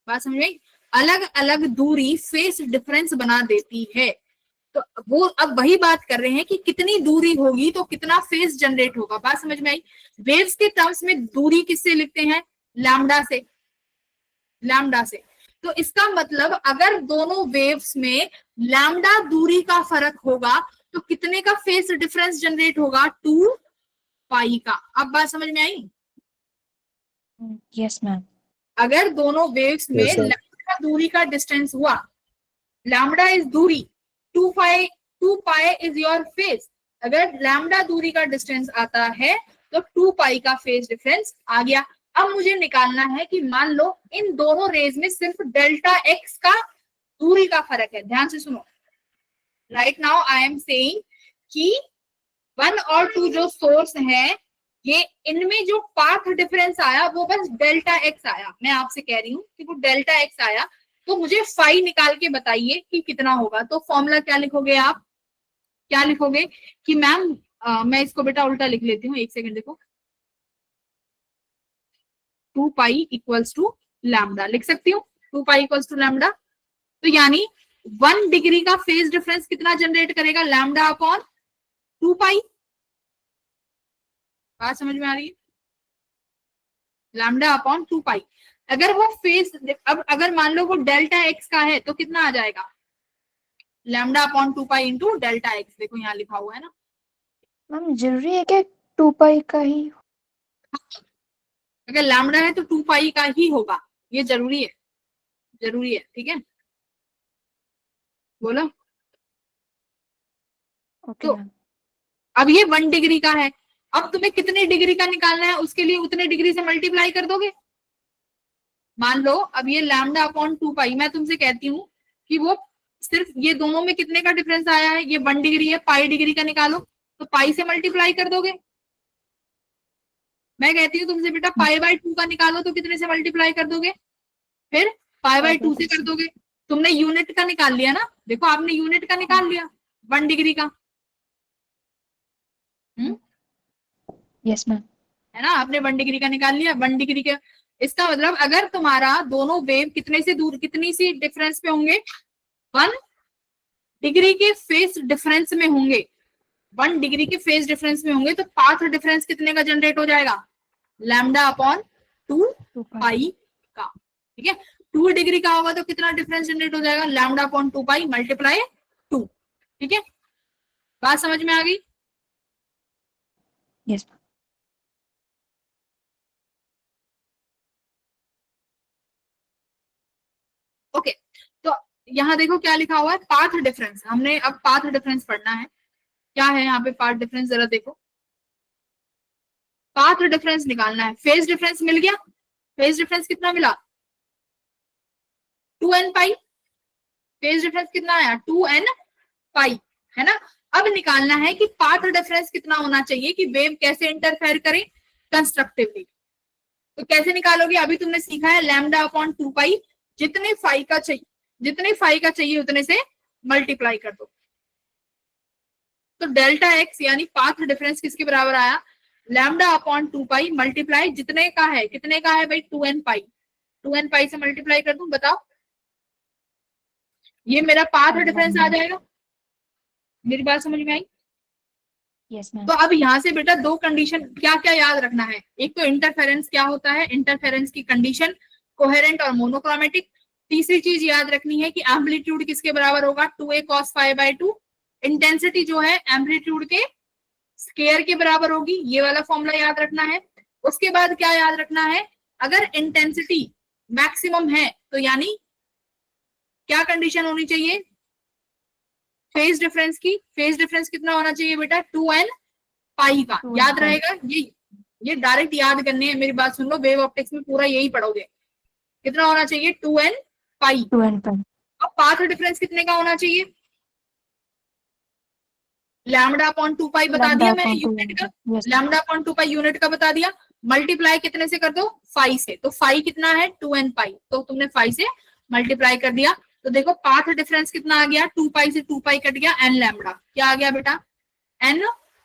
Speaker 1: बात समझ में, अलग अलग दूरी फेस डिफरेंस बना देती है। तो वो अब वही बात कर रहे हैं कि कितनी दूरी होगी तो कितना फेस जनरेट होगा। बात समझ में आई। वेव्स के टर्म्स में दूरी किससे लिखते हैं, लैम्डा से, लैम्डा से। तो इसका मतलब अगर दोनों वेव्स में लैम्डा दूरी का फर्क होगा तो कितने का फेस डिफरेंस जनरेट होगा, 2 पाई का। अब बात समझ में आई।
Speaker 2: Yes ma'am.
Speaker 1: अगर दोनों वेव्स में
Speaker 4: Yes, sir.
Speaker 1: लैम्डा दूरी का डिस्टेंस हुआ, लैम्डा इज दूरी, 2 पाई इज योर फेस। अगर लैम्डा दूरी का डिस्टेंस आता है तो 2 पाई का फेस डिफरेंस आ गया। अब मुझे निकालना है कि मान लो इन दोनों रेज में सिर्फ डेल्टा एक्स का दूरी का फर्क है। ध्यान से सुनो, right now I am saying कि 1 और 2 जो सोर्स है, ये इनमें जो पाथ डिफरेंस आया वो बस डेल्टा एक्स आया। मैं आपसे कह रही हूँ कि वो डेल्टा एक्स आया, तो मुझे फाई निकाल के बताइए कि कितना होगा। तो फॉर्मूला क्या लिखोगे आप, क्या लिखोगे कि मैम मैं इसको बेटा उल्टा लिख लेती हूँ, एक सेकंड देखो, 2 पाई इक्वल्स टू लैम्डा लिख सकती हूँ, 2 पाई इक्वल्स टू लैम्डा। तो यानी 1 डिग्री का फेज डिफरेंस कितना जनरेट करेगा, लैम्डा अपॉन 2 पाई। बात समझ में आ रही है, लैम्डा अपॉन 2 पाई। अगर वो फेज, अब अगर मान लो वो डेल्टा एक्स का है तो कितना आ जाएगा, lambda upon 2 pi into delta x. देखो यहाँ लिखा हुआ है ना।
Speaker 2: मैम जरूरी है क्या 2 पाई का ही?
Speaker 1: अगर लैम्डा है तो 2 पाई का ही होगा, ये जरूरी है, जरूरी है, ठीक है। बोलो
Speaker 2: ओके
Speaker 1: तो
Speaker 2: मैम।
Speaker 1: अब ये 1 डिग्री का है, अब तुम्हें कितने डिग्री का निकालना है उसके लिए उतने डिग्री से मल्टीप्लाई कर दोगे। मान लो अब ये लैम्डा अपॉन 2 पाई, मैं तुमसे कहती हूँ कि वो सिर्फ ये दोनों में कितने का डिफरेंस आया है, ये 1 डिग्री है, पाई डिग्री का निकालो, तो पाई से मल्टीप्लाई कर दोगे। मैं कहती हूँ तुमसे बेटा पाई बाय 2 का निकालो, तो कितने से मल्टीप्लाई कर दोगे, फिर पाई बाय 2 से कर दोगे। तुमने यूनिट का निकाल लिया ना, देखो आपने यूनिट का निकाल लिया 1 डिग्री का,
Speaker 2: यस मैम।
Speaker 1: है ना, आपने 1 डिग्री का निकाल लिया। 1 डिग्री का इसका मतलब अगर तुम्हारा दोनों वेव कितने से दूर, कितनी सी डिफरेंस पे होंगे, 1 डिग्री के फेस डिफरेंस में होंगे, 1 डिग्री के फेस डिफरेंस में होंगे, तो पाथ डिफरेंस कितने का जनरेट हो जाएगा, लैम्डा अपॉन 2 पाई का। ठीक है, 2 डिग्री का होगा तो कितना डिफरेंस जनरेट हो जाएगा, लैम्डा अपॉन 2 पाई मल्टीप्लाई 2। ठीक है, बात समझ में आ गई।
Speaker 2: यस।
Speaker 1: ओके, तो यहाँ देखो क्या लिखा हुआ है, पाथ डिफरेंस। हमने अब पाथ डिफरेंस पढ़ना है, क्या है यहाँ पे पाथ डिफरेंस, जरा देखो। पाथ डिफरेंस निकालना है, फेज डिफरेंस मिल गया, फेज डिफरेंस कितना मिला, 2n पाई, फेज डिफरेंस कितना आया 2n पाई, है ना। अब निकालना है कि पाथ डिफरेंस कितना होना चाहिए कि वेव कैसे इंटरफेयर करे कंस्ट्रक्टिवली। तो कैसे निकालोगे, अभी तुमने सीखा है लैम्डा अपॉन 2 पाई, जितने फाई का चाहिए, जितने फाई का चाहिए उतने से मल्टीप्लाई कर दो। तो डेल्टा एक्स यानी पाथ डिफरेंस किसके बराबर आया, लैम्डा अपॉन 2 पाई मल्टीप्लाई जितने का है, कितने का है भाई 2n पाई, 2n पाई से मल्टीप्लाई कर दूं, बताओ ये मेरा पाथ डिफरेंस आ जाएगा। मेरी बात समझ में आई।
Speaker 2: Yes ma'am.
Speaker 1: तो अब यहाँ से बेटा दो कंडीशन क्या क्या याद रखना है, एक तो इंटरफेरेंस क्या होता है, इंटरफेरेंस की कंडीशन, कोहेरेंट और मोनोक्रोमेटिक। तीसरी चीज याद रखनी है कि एम्पलीट्यूड किसके बराबर होगा, 2a cos phi by 2। Intensity जो है एम्पलीट्यूड के स्केयर के बराबर होगी, ये वाला फॉर्मूला याद रखना है। उसके बाद क्या याद रखना है, अगर इंटेंसिटी मैक्सिमम है तो यानी क्या कंडीशन होनी चाहिए, फेज डिफरेंस की, फेज डिफरेंस कितना होना चाहिए बेटा 2n पाई का,
Speaker 2: 2n
Speaker 1: याद
Speaker 2: पाई।
Speaker 1: रहेगा। ये डायरेक्ट याद करने है, मेरी बात सुन लो, वेव ऑप्टिक्स में पूरा यही पढ़ोगे, कितना होना चाहिए 2n पाई।
Speaker 2: 2n पाई।
Speaker 1: अब पाथ डिफरेंस कितने का होना चाहिए, लैम्डा अपॉन 2 पाई बता
Speaker 2: लैम्डा
Speaker 1: दिया मैंने
Speaker 2: अपॉन 2
Speaker 1: यूनिट का,
Speaker 2: यस।
Speaker 1: लैम्डा अपॉन 2 पाई यूनिट का बता दिया, मल्टीप्लाई कितने से कर दो, फाई से। तो फाई कितना है 2n पाई, तो तुमने फाई से मल्टीप्लाई कर दिया। तो देखो पाथ डिफरेंस कितना आ गया, 2 पाई से 2 पाई कट गया, n लैम्डा, क्या आ गया बेटा n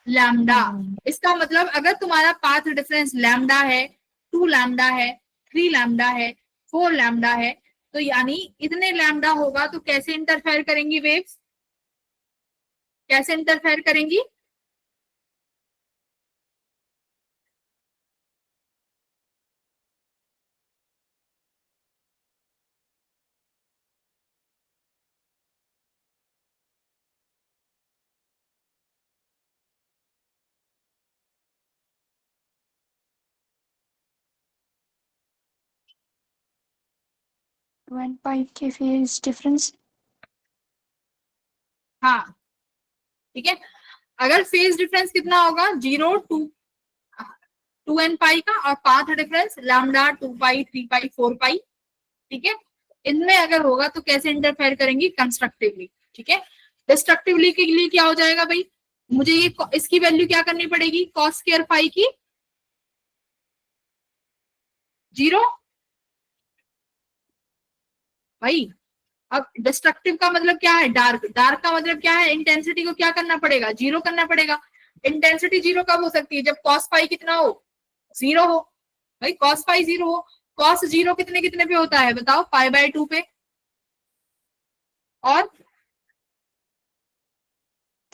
Speaker 1: लैम्डा। इसका मतलब अगर तुम्हारा पाथ डिफरेंस लैम्डा है, 2 लैम्डा है, 3 लैम्डा है, 4 लैम्डा है, तो यानी इतने लैम्डा होगा तो कैसे इंटरफेयर करेंगी वेव्स, कैसे इंटरफेयर करेंगी,
Speaker 2: 2n पाई के फेज डिफरेंस।
Speaker 1: हाँ ठीक है। अगर फेज डिफरेंस कितना होगा 0 टू एन पाई का, और पाथ डिफरेंस लैम्डा 2 पाई 3 पाई 4 पाई, ठीक है। इनमें अगर होगा तो कैसे इंटरफेयर करेंगी कंस्ट्रक्टिवली, ठीक है। डिस्ट्रक्टिवली के लिए क्या हो जाएगा भाई, मुझे ये इसकी वैल्यू क्या करनी पड़ेगी, कॉस स्क्वायर पाई की 0 भाई। अब डिस्ट्रक्टिव का मतलब क्या है, डार्क, डार्क का मतलब क्या है, इंटेंसिटी को क्या करना पड़ेगा 0 करना पड़ेगा। इंटेंसिटी 0 कब हो सकती है, जब कॉस पाई कितना हो 0 हो भाई, कॉस पाई 0 हो। कॉस 0 कितने कितने पे होता है बताओ, पाई बाय 2 पे, और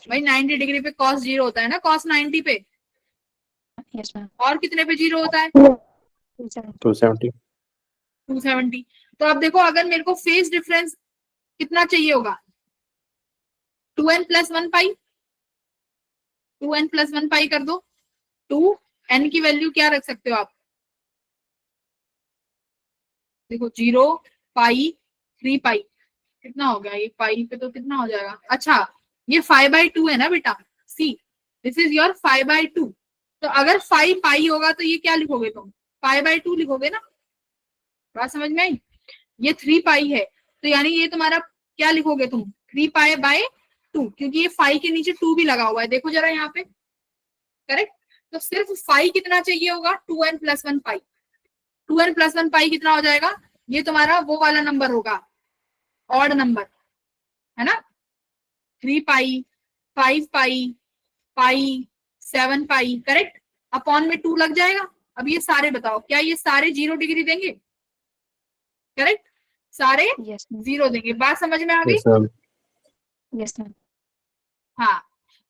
Speaker 1: भाई 90 डिग्री पे कॉस 0 होता है ना, कॉस 90 पे,
Speaker 2: यस मैम।
Speaker 1: और कितने पे 0 होता है
Speaker 4: 270।
Speaker 1: 270। तो अब देखो अगर मेरे को फेज डिफरेंस कितना चाहिए होगा, 2n प्लस 1 पाई, 2n प्लस 1 पाई कर दो, 2n की वैल्यू क्या रख सकते हो आप, देखो 0 पाई 3 पाई, कितना हो गया ये पाई पे तो कितना हो जाएगा, अच्छा ये 5/2 है ना बेटा, सी दिस इज योर 5/2। तो अगर 5 पाई होगा तो ये क्या लिखोगे तुम, 5/2 लिखोगे ना, बात समझ में आई। ये 3 पाई है तो यानी ये तुम्हारा क्या लिखोगे तुम, 3 पाई/2, क्योंकि ये 5 के नीचे 2 भी लगा हुआ है, देखो जरा यहाँ पे, करेक्ट। तो सिर्फ 5 कितना चाहिए होगा, 2n+1 पाई। 2n+1 पाई कितना हो जाएगा, ये तुम्हारा वो वाला नंबर होगा, ऑड नंबर है ना, 3 पाई, 5 पाई, पाई, 7 पाई, करेक्ट। अपॉन में 2 लग जाएगा। अब ये सारे बताओ, क्या ये सारे 0 डिग्री देंगे, करेक्ट, सारे
Speaker 2: यस मैम।
Speaker 1: 0 देंगे। बात समझ में आ गई।
Speaker 4: Yes, ma'am.
Speaker 2: Yes ma'am.
Speaker 1: हाँ,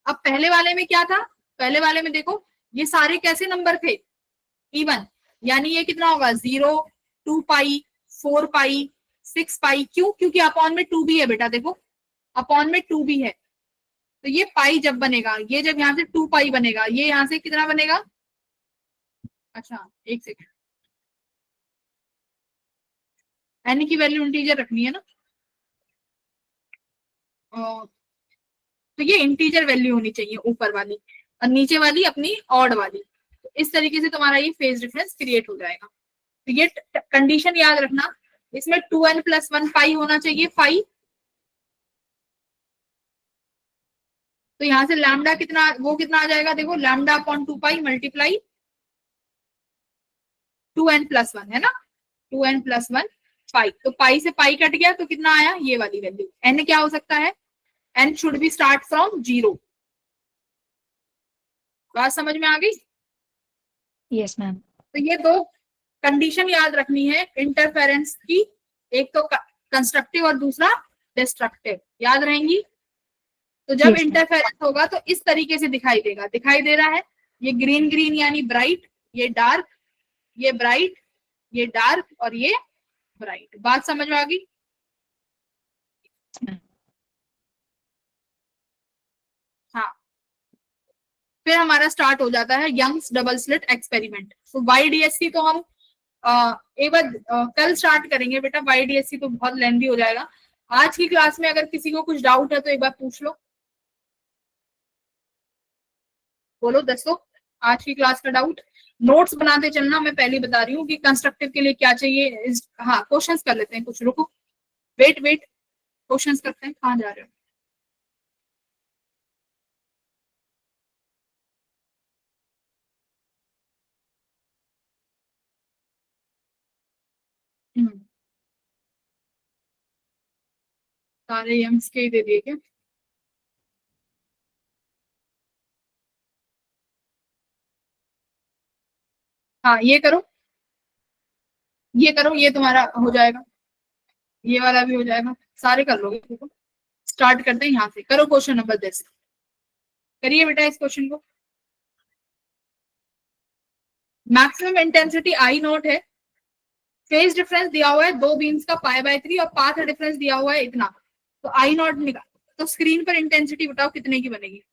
Speaker 1: अब पहले वाले में क्या था, पहले वाले में देखो ये सारे कैसे नंबर थे, इवन, यानी ये कितना होगा, 0, 2 पाई, 4 पाई, 6 पाई, क्यों, क्योंकि अपॉन में 2 भी है बेटा, देखो अपॉन में 2 भी है। तो ये पाई जब बनेगा, ये जब यहाँ से 2 पाई बनेगा, ये यहाँ से कितना बनेगा, अच्छा एक सेकंड, एन की वैल्यू इंटीजर रखनी है ना, तो ये इंटीजर वैल्यू होनी चाहिए ऊपर वाली, और नीचे वाली अपनी ऑड वाली। तो इस तरीके से तुम्हारा ये फेज डिफरेंस क्रिएट हो जाएगा। तो ये कंडीशन याद रखना, इसमें 2n+1 पाई होना चाहिए, 5। तो यहाँ से लैम्डा कितना, वो कितना आ जाएगा, देखो लैम्डा अपॉन 2 पाई मल्टीप्लाई 2n+1 है ना, 2n+1 पाई। तो पाई से पाई कट गया तो कितना आया, ये वाली वैल्यू। एन क्या हो सकता है, n should be start from 0। बात समझ में आ गई।
Speaker 2: Yes ma'am.
Speaker 1: तो ये दो कंडीशन याद रखनी है इंटरफेरेंस की, एक तो कंस्ट्रक्टिव और दूसरा डिस्ट्रक्टिव, याद रहेंगी। तो जब
Speaker 2: Yes, ma'am.
Speaker 1: इंटरफेरेंस होगा तो इस तरीके से दिखाई देगा, दिखाई दे रहा है, ये ग्रीन ग्रीन यानी ब्राइट, ये डार्क, ये ब्राइट, ये डार्क और ये ब्राइट। बात समझ में आ गई।
Speaker 2: ma'am.
Speaker 1: हाँ, फिर हमारा स्टार्ट हो जाता है यंग्स डबल स्लिट एक्सपेरिमेंट। तो YDSC तो हम एक बार कल स्टार्ट करेंगे बेटा, YDSC तो बहुत लेंदी हो जाएगा। आज की क्लास में अगर किसी को कुछ डाउट है तो एक बार पूछ लो, बोलो दसो आज की क्लास का डाउट। नोट्स बनाते चलना, मैं पहले बता रही हूँ कि कंस्ट्रक्टिव के लिए क्या चाहिए। हाँ, क्वेश्चंस कर लेते हैं कुछ, रुको, वेट वेट, क्वेश्चंस करते हैं, कहाँ जा रहे हो। हम्म, सारे यंग्स के ही दे दिए क्या। हाँ ये करो, ये करो, ये तुम्हारा हो जाएगा, ये वाला भी हो जाएगा, सारे कर लोगे। देखो स्टार्ट करते हैं यहाँ से, करो क्वेश्चन नंबर 10, करिए बेटा इस क्वेश्चन को। मैक्सिमम इंटेंसिटी I0 है, फेज डिफरेंस दिया हुआ है 2 बीम्स का π/3 और पाथ डिफरेंस दिया हुआ है इतना। तो I0 निकाल, तो स्क्रीन पर इंटेंसिटी बताओ कितने की बनेगी।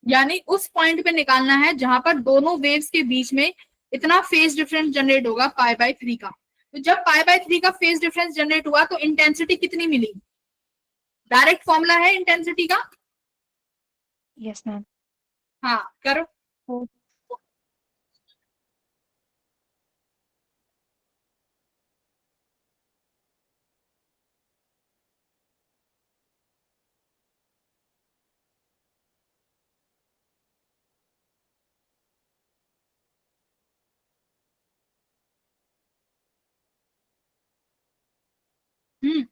Speaker 1: यानी उस पॉइंट पे निकालना है जहां पर दोनों वेव्स के बीच में इतना फेज डिफरेंस जनरेट होगा π/3 का। तो जब π/3 का फेज डिफरेंस जनरेट हुआ तो इंटेंसिटी कितनी मिली, डायरेक्ट फॉर्मूला है इंटेंसिटी का।
Speaker 2: Yes, ma'am.
Speaker 1: हाँ करो।
Speaker 2: Oh,
Speaker 1: हम्म,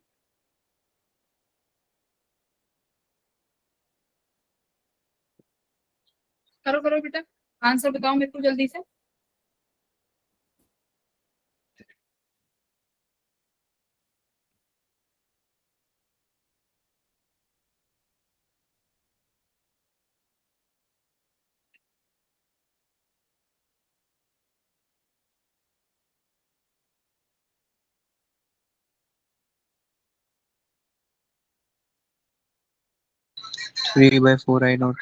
Speaker 1: करो करो बेटा, आंसर बताओ मेरे को जल्दी से।
Speaker 4: 3/4 I naught.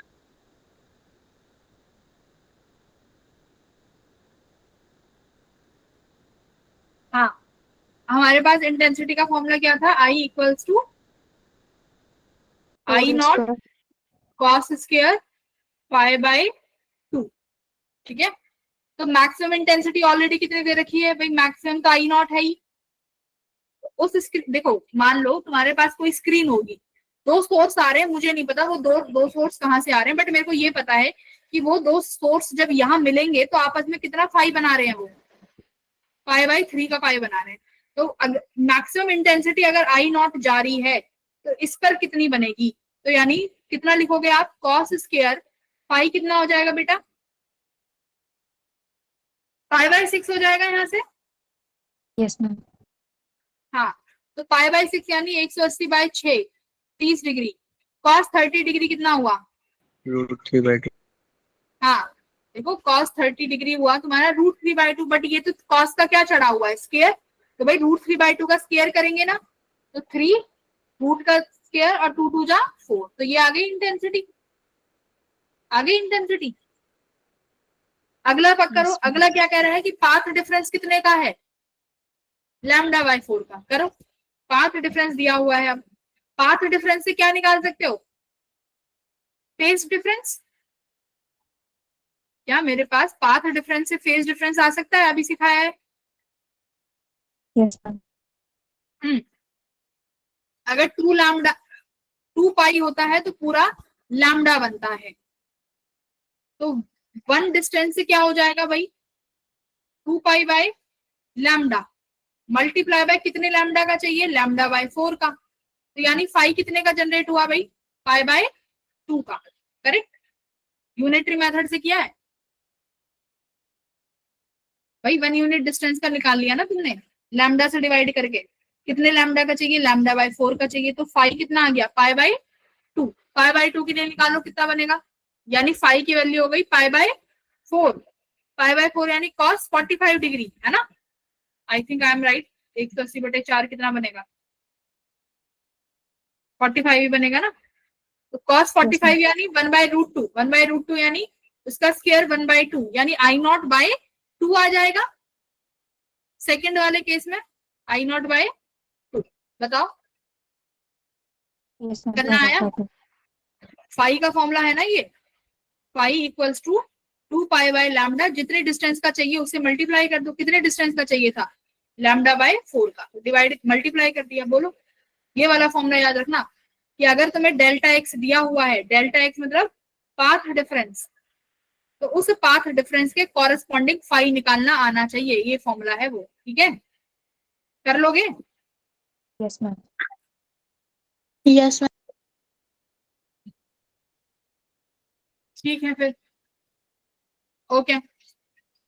Speaker 1: हाँ, हमारे पास इंटेंसिटी का फॉर्मूला क्या था, I equals to I naught cos square pi by 2। ठीक है, तो मैक्सिमम इंटेंसिटी ऑलरेडी कितनी दे रखी है भाई, मैक्सिमम तो आई नॉट है ही। उस स्क्रीन, देखो मान लो तुम्हारे पास कोई स्क्रीन होगी, दो सोर्स आ रहे हैं, मुझे नहीं पता वो दो सोर्स कहाँ से आ रहे हैं, बट मेरे को ये पता है कि वो दो सोर्स जब यहाँ मिलेंगे तो आपस में कितना पाई बना रहे हैं, वो पाई/3 का पाई बना रहे हैं। तो मैक्सिमम इंटेंसिटी अगर आई नॉट जारी है तो इस पर कितनी बनेगी, तो यानी कितना लिखोगे आप, कॉस स्क्वायर पाई कितना हो जाएगा बेटा, पाई/6 हो जाएगा यहाँ से।
Speaker 2: Yes ma'am.
Speaker 1: हाँ, तो पाई/6 यानी 180/6 30 डिग्री, कॉस 30 डिग्री कितना हुआ,
Speaker 4: √3/2.
Speaker 1: हाँ देखो कॉस 30 डिग्री हुआ तुम्हारा √3/2, बट ये तो कॉस का क्या चढ़ा हुआ है, स्क्वायर, तो भाई √3/2 का स्क्वायर करेंगे ना, तो 3 रूट का स्क्वायर और 2 2 जा 4, तो ये आ गई इंटेंसिटी, आ गई इंटेंसिटी। अगला पक करो, अगला क्या कह रहा है कि पाथ डिफरेंस कितने का है, λ/4 का। करो, पाथ डिफरेंस दिया हुआ है, अब पाथ डिफरेंस से क्या निकाल सकते हो, फेज डिफरेंस। क्या मेरे पास पाथ डिफरेंस से फेज डिफरेंस आ सकता है, अभी सिखाया है।
Speaker 2: Yes ma'am.
Speaker 1: अगर 2 पाई होता है तो पूरा लैम्डा बनता है, तो 1 डिस्टेंस से क्या हो जाएगा भाई, 2 pi by lambda multiply by कितने लैम्डा का चाहिए, λ/4 का, तो यानी फाई कितने का जनरेट हुआ भाई, पाई/2 का। करेक्ट, यूनिटरी मेथड से किया है भाई, 1 यूनिट डिस्टेंस का निकाल लिया ना तुमने, लैम्डा से डिवाइड करके, कितने लैम्डा का चाहिए, λ/4 का चाहिए, तो फाई कितना आ गया, पाई/2। पाई/2 के लिए निकालो कितना बनेगा, यानी फाई की वैल्यू हो गई पाई/4, पाई/4 यानी कॉस 45 डिग्री, है ना। I think I am right, 180/4 कितना बनेगा, 45 ही बनेगा ना, तो कॉस 45 यानी 1/√2, 1/√2 यानी उसका स्क्वायर 1/2, यानी आई नॉट बाय 2 आ जाएगा। सेकंड वाले केस में आई नॉट बाय 2, बताओ
Speaker 2: यस मैम।
Speaker 1: करना आया। फाई का फॉर्मूला है ना ये, phi equals to 2 pi by lambda, जितने डिस्टेंस का चाहिए उसे मल्टीप्लाई कर दो, कितने डिस्टेंस का चाहिए था, λ/4 का, डिवाइड मल्टीप्लाई कर दिया। बोलो, ये वाला फॉर्मूला याद रखना कि अगर तुम्हें डेल्टा एक्स दिया हुआ है, डेल्टा एक्स मतलब पाथ डिफरेंस, तो उस पाथ डिफरेंस के कॉरेस्पॉन्डिंग फाई निकालना आना चाहिए, ये फॉर्मूला है वो। ठीक है, कर लोगे।
Speaker 2: Yes ma'am.
Speaker 3: Yes ma'am.
Speaker 1: ठीक है फिर, ओके।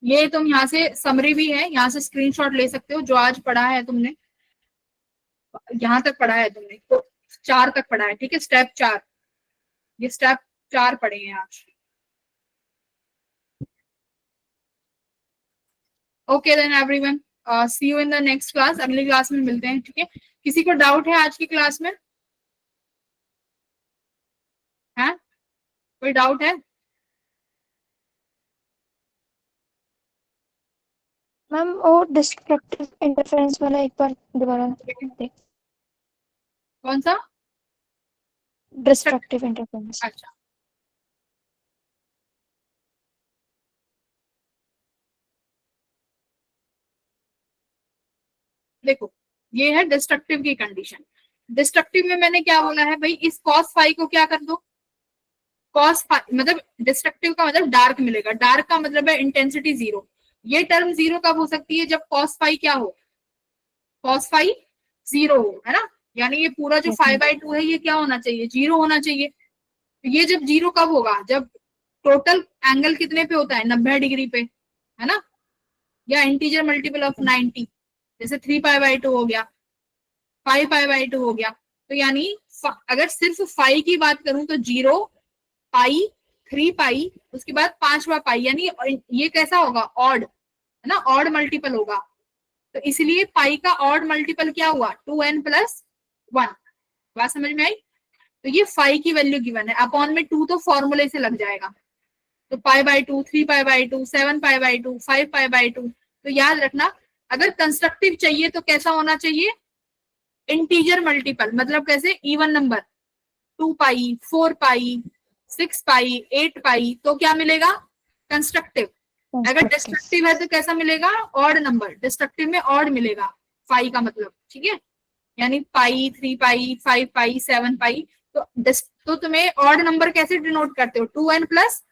Speaker 1: ये तुम यहाँ से समरी भी है, यहाँ से स्क्रीनशॉट ले सकते हो, जो आज पढ़ा है तुमने, यहाँ तक पढ़ा है तुमने, तो 4 तक पढ़ा है, ठीक है, स्टेप 4, ये स्टेप 4 पढ़े हैं आज। Okay then everyone, see you in the next class, अगली क्लास में मिलते हैं। ठीक है, किसी को डाउट है आज की क्लास में, है कोई डाउट है।
Speaker 2: मैम वो डिस्ट्रक्टिव इंटरफेरेंस वाला एक बार दोबारा देख।
Speaker 1: कौन सा,
Speaker 2: डिस्ट्रक्टिव इंटरफेरेंस।
Speaker 1: अच्छा देखो, ये है डिस्ट्रक्टिव की कंडीशन। डिस्ट्रक्टिव में मैंने क्या बोला है भाई, इस कॉस फाई को क्या कर दो, कॉस फाई मतलब डिस्ट्रक्टिव का मतलब डार्क मिलेगा, डार्क का मतलब है इंटेंसिटी 0। ये टर्म 0 कब हो सकती है, जब कॉस फाई क्या हो, कॉस फाई 0 हो, है ना। यानी ये पूरा जो 5/2 है ये क्या होना चाहिए, 0 होना चाहिए। तो ये जब 0 कब होगा, जब टोटल एंगल कितने पे होता है, 90 डिग्री पे, है ना, या इंटीजर मल्टीपल ऑफ 90, जैसे 3π/2 हो गया, 5π/2 हो गया। तो यानी अगर सिर्फ फाई की बात करूं तो 0 पाई 3 पाई, उसके बाद 5वां पाई, यानी ये कैसा होगा, ऑड, है ना, ऑड मल्टीपल होगा। तो इसलिए पाई का ऑड मल्टीपल क्या हुआ, 2n + 1। बात समझ में आई। तो ये फाई की वैल्यू गिवन है, अपॉन में 2 तो फॉर्मूले से लग जाएगा, तो π/2, 3π/2, 7π/2, 5π/2। तो याद रखना अगर कंस्ट्रक्टिव चाहिए तो कैसा होना चाहिए, इंटीजर मल्टीपल, मतलब कैसे, इवन नंबर, 2π, 4π, 6π, 8π, तो क्या मिलेगा, कंस्ट्रक्टिव। अगर डिस्ट्रक्टिव है तो कैसा मिलेगा, ऑड नंबर, डिस्ट्रक्टिव में ऑड मिलेगा फाई का मतलब, ठीक है, यानी पाई, 3π, 5π, 7π। तो तुम्हें ऑड नंबर कैसे डिनोट करते हो, 2n +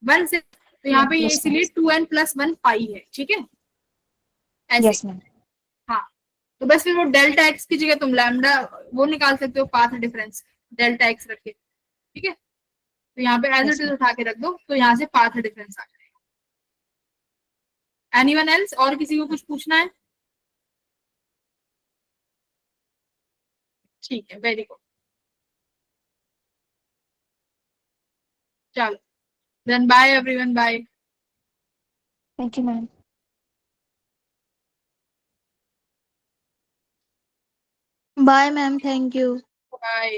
Speaker 1: 1 से, तो यहाँ पे ये इसलिए 2n + 1 पाई है, ठीक है, ऐसे।
Speaker 2: Yes ma'am.
Speaker 1: हाँ, तो बस फिर वो डेल्टा एक्स की जगह तुम लैम्डा वो निकाल सकते हो, पाथ डिफरेंस डेल्टा एक्स रख के, ठीक है। तो यहाँ पे एज इट इज उठा के रख दो, तो यहाँ से पाथ डिफरेंस आ जाएगा। एनीवन एल्स, और किसी को कुछ पूछना है? ठीक है, वेरी गुड, चलो then bye everyone, bye.
Speaker 2: Thank you ma'am.
Speaker 3: Bye, ma'am. Thank you.
Speaker 1: Bye.